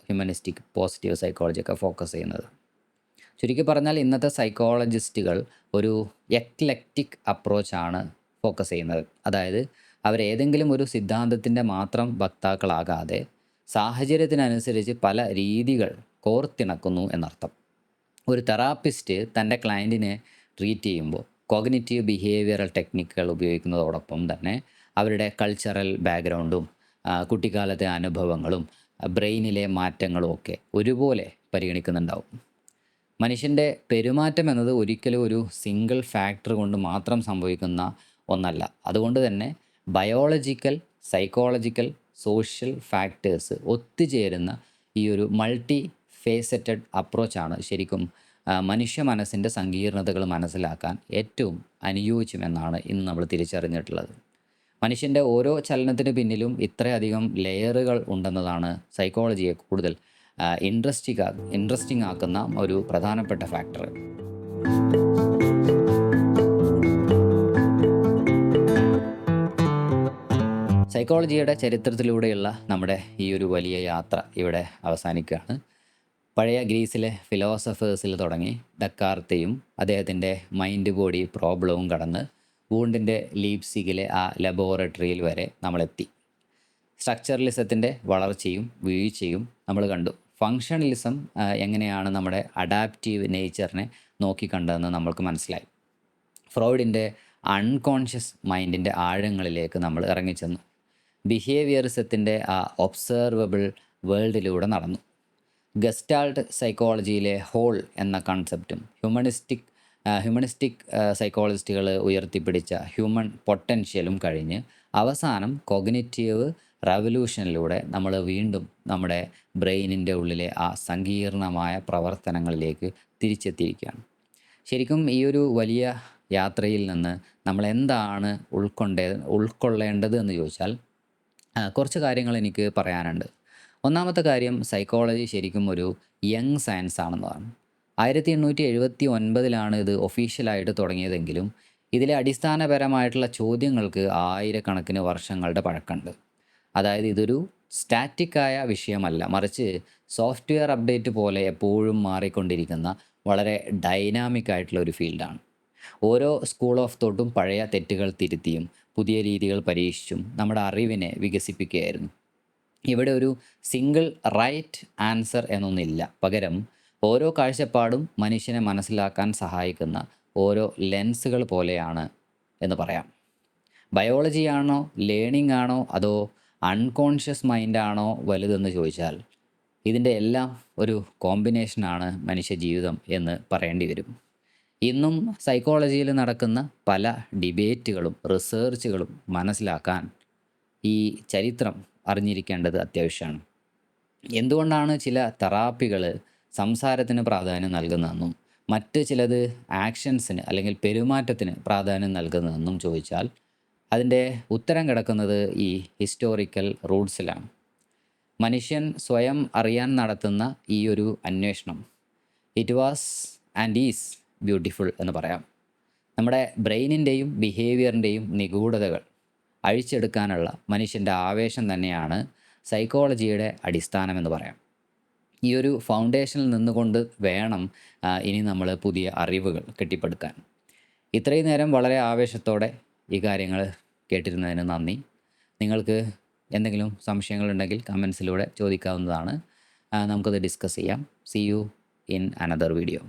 ഹ്യൂമനിസ്റ്റിക് പോസിറ്റീവ് സൈക്കോളജിയൊക്കെ ഫോക്കസ് ചെയ്യുന്നത്. ചുരുക്കി പറഞ്ഞാൽ ഇന്നത്തെ സൈക്കോളജിസ്റ്റുകൾ ഒരു എക്ലെക്റ്റിക് അപ്രോച്ചാണ് ഫോക്കസ് ചെയ്യുന്നത്. അതായത് അവരേതെങ്കിലും ഒരു സിദ്ധാന്തത്തിൻ്റെ മാത്രം വക്താക്കളാകാതെ സാഹചര്യത്തിനനുസരിച്ച് പല രീതികൾ കോർത്തിണക്കുന്നു എന്നർത്ഥം. ഒരു തെറാപ്പിസ്റ്റ് തൻ്റെ ക്ലയൻറ്റിനെ ട്രീറ്റ് ചെയ്യുമ്പോൾ കോഗ്നിറ്റീവ് ബിഹേവിയറൽ ടെക്നിക്കുകൾ ഉപയോഗിക്കുന്നതോടൊപ്പം തന്നെ അവരുടെ കൾച്ചറൽ ബാക്ക്ഗ്രൗണ്ടും കുട്ടിക്കാലത്തെ അനുഭവങ്ങളും ബ്രെയിനിലെ മാറ്റങ്ങളും ഒക്കെ ഒരുപോലെ പരിഗണിക്കുന്നുണ്ടാവും. മനുഷ്യൻ്റെ പെരുമാറ്റം എന്നത് ഒരിക്കലും ഒരു സിംഗിൾ ഫാക്ടർ കൊണ്ട് മാത്രം സംഭവിക്കുന്ന ഒന്നല്ല. അതുകൊണ്ട് തന്നെ ബയോളജിക്കൽ, സൈക്കോളജിക്കൽ, സോഷ്യൽ ഫാക്ടേഴ്സ് ഒത്തുചേരുന്ന ഈ ഒരു മൾട്ടി ഫേസറ്റഡ് അപ്രോച്ചാണ് ശരിക്കും മനുഷ്യ മനസ്സിൻ്റെ സങ്കീർണതകൾ മനസ്സിലാക്കാൻ ഏറ്റവും അനുയോജ്യമെന്നാണ് ഇന്ന് നമ്മൾ തിരിച്ചറിഞ്ഞിട്ടുള്ളത്. മനുഷ്യൻ്റെ ഓരോ ചലനത്തിന് പിന്നിലും ഇത്രയധികം ലെയറുകൾ ഉണ്ടെന്നതാണ് സൈക്കോളജിയെ കൂടുതൽ ഇൻട്രസ്റ്റിംഗ് ആക്കുന്ന ഒരു പ്രധാനപ്പെട്ട ഫാക്ടർ. സൈക്കോളജിയുടെ ചരിത്രത്തിലൂടെയുള്ള നമ്മുടെ ഈ ഒരു വലിയ യാത്ര ഇവിടെ അവസാനിക്കുകയാണ്. പഴയ ഗ്രീസിലെ ഫിലോസഫേഴ്സിൽ തുടങ്ങി ഡക്കാർത്തയും അദ്ദേഹത്തിൻ്റെ മൈൻഡ് ബോഡി പ്രോബ്ലവും കടന്ന് വൂണ്ടിൻ്റെ ലീപ്സിഗിലെ ആ ലബോറട്ടറിയിൽ വരെ നമ്മളെത്തി. സ്ട്രക്ചറലിസത്തിൻ്റെ വളർച്ചയും വീഴ്ചയും നമ്മൾ കണ്ടു. ഫങ്ഷണലിസം എങ്ങനെയാണ് നമ്മുടെ അഡാപ്റ്റീവ് നേച്ചറിനെ നോക്കിക്കണ്ടതെന്ന് നമ്മൾക്ക് മനസ്സിലായി. ഫ്രോയിഡിൻ്റെ അൺകോൺഷ്യസ് മൈൻഡിൻ്റെ ആഴങ്ങളിലേക്ക് നമ്മൾ ഇറങ്ങിച്ചെന്നു. ബിഹേവിയറിസത്തിൻ്റെ ആ ഒബ്സർവബിൾ വേൾഡിലൂടെ നടന്നു. ഗസ്റ്റാൾട്ട് സൈക്കോളജിയിലെ ഹോൾ എന്ന കൺസെപ്റ്റും ഹ്യൂമണിസ്റ്റിക് സൈക്കോളജിസ്റ്റുകൾ ഉയർത്തിപ്പിടിച്ച ഹ്യൂമൻ പൊട്ടൻഷ്യലും കഴിഞ്ഞ് അവസാനം കൊഗ്നിറ്റീവ് റവല്യൂഷനിലൂടെ നമ്മൾ വീണ്ടും നമ്മുടെ ബ്രെയിനിൻ്റെ ഉള്ളിലെ ആ സങ്കീർണമായ പ്രവർത്തനങ്ങളിലേക്ക് തിരിച്ചെത്തിയിരിക്കുകയാണ്. ശരിക്കും ഈ ഒരു വലിയ യാത്രയിൽ നിന്ന് നമ്മൾ എന്താണ് ഉൾക്കൊള്ളേണ്ടത് എന്ന് ചോദിച്ചാൽ കുറച്ച് കാര്യങ്ങൾ എനിക്ക് പറയാനുണ്ട്. ഒന്നാമത്തെ കാര്യം, സൈക്കോളജി ശരിക്കും ഒരു യങ് സയൻസ് ആണെന്നതാണ്. 1879 ഇത് ഒഫീഷ്യലായിട്ട് തുടങ്ങിയതെങ്കിലും ഇതിലെ അടിസ്ഥാനപരമായിട്ടുള്ള ചോദ്യങ്ങൾക്ക് ആയിരക്കണക്കിന് വർഷങ്ങളുടെ പഴക്കമുണ്ട്. അതായത് ഇതൊരു സ്റ്റാറ്റിക്കായ വിഷയമല്ല, മറിച്ച് സോഫ്റ്റ്വെയർ അപ്ഡേറ്റ് പോലെ എപ്പോഴും മാറിക്കൊണ്ടിരിക്കുന്ന വളരെ ഡൈനാമിക് ആയിട്ടുള്ള ഒരു ഫീൽഡാണ്. ഓരോ സ്കൂൾ ഓഫ് തോട്ടും പഴയ തെറ്റുകൾ തിരുത്തിയും പുതിയ രീതികൾ പരീക്ഷിച്ചും നമ്മുടെ അറിവിനെ വികസിപ്പിക്കുകയായിരുന്നു. ഇവിടെ ഒരു സിംഗിൾ റൈറ്റ് ആൻസർ എന്നൊന്നില്ല. പകരം ഓരോ കാഴ്ചപ്പാടും മനുഷ്യനെ മനസ്സിലാക്കാൻ സഹായിക്കുന്ന ഓരോ ലെൻസുകൾ പോലെയാണ് എന്ന് പറയാം. ബയോളജിയാണോ, ലേണിംഗ് ആണോ, അതോ അൺകോൺഷ്യസ് മൈൻഡാണോ വലുതെന്ന് ചോദിച്ചാൽ ഇതിൻ്റെ എല്ലാം ഒരു കോമ്പിനേഷനാണ് മനുഷ്യജീവിതം എന്ന് പറയേണ്ടി വരും. ഇന്നും സൈക്കോളജിയിൽ നടക്കുന്ന പല ഡിബേറ്റുകളും റിസർച്ചുകളും മനസ്സിലാക്കാൻ ഈ ചരിത്രം അറിഞ്ഞിരിക്കേണ്ടത് അത്യാവശ്യമാണ്. എന്തുകൊണ്ടാണ് ചില തെറാപ്പികൾ സംസാരത്തിന് പ്രാധാന്യം നൽകുന്നതെന്നും മറ്റ് ചിലത് ആക്ഷൻസിന് അല്ലെങ്കിൽ പെരുമാറ്റത്തിന് പ്രാധാന്യം നൽകുന്നതെന്നും ചോദിച്ചാൽ അതിൻ്റെ ഉത്തരം കിടക്കുന്നത് ഈ ഹിസ്റ്റോറിക്കൽ റൂട്ട്സിലാണ്. മനുഷ്യൻ സ്വയം അറിയാൻ നടത്തുന്ന ഈ ഒരു അന്വേഷണം it was and is beautiful എന്ന് പറയാം. നമ്മുടെ ബ്രെയിനിൻ്റെയും ബിഹേവിയറിൻ്റെയും നിഗൂഢതകൾ അഴിച്ചെടുക്കാനുള്ള മനുഷ്യൻ്റെ ആവേശം തന്നെയാണ് സൈക്കോളജിയുടെ അടിസ്ഥാനമെന്ന് പറയാം. ഈ ഒരു ഫൗണ്ടേഷനിൽ നിന്നുകൊണ്ട് വേണം ഇനി നമ്മൾ പുതിയ അറിവുകൾ കെട്ടിപ്പടുക്കാൻ. ഇത്രയും നേരം വളരെ ആവേശത്തോടെ ഈ കാര്യങ്ങൾ കേട്ടിരുന്നതിന് നന്ദി. നിങ്ങൾക്ക് എന്തെങ്കിലും സംശയങ്ങളുണ്ടെങ്കിൽ കമൻസിലൂടെ ചോദിക്കാവുന്നതാണ്. നമുക്കത് ഡിസ്കസ് ചെയ്യാം. See you in another video.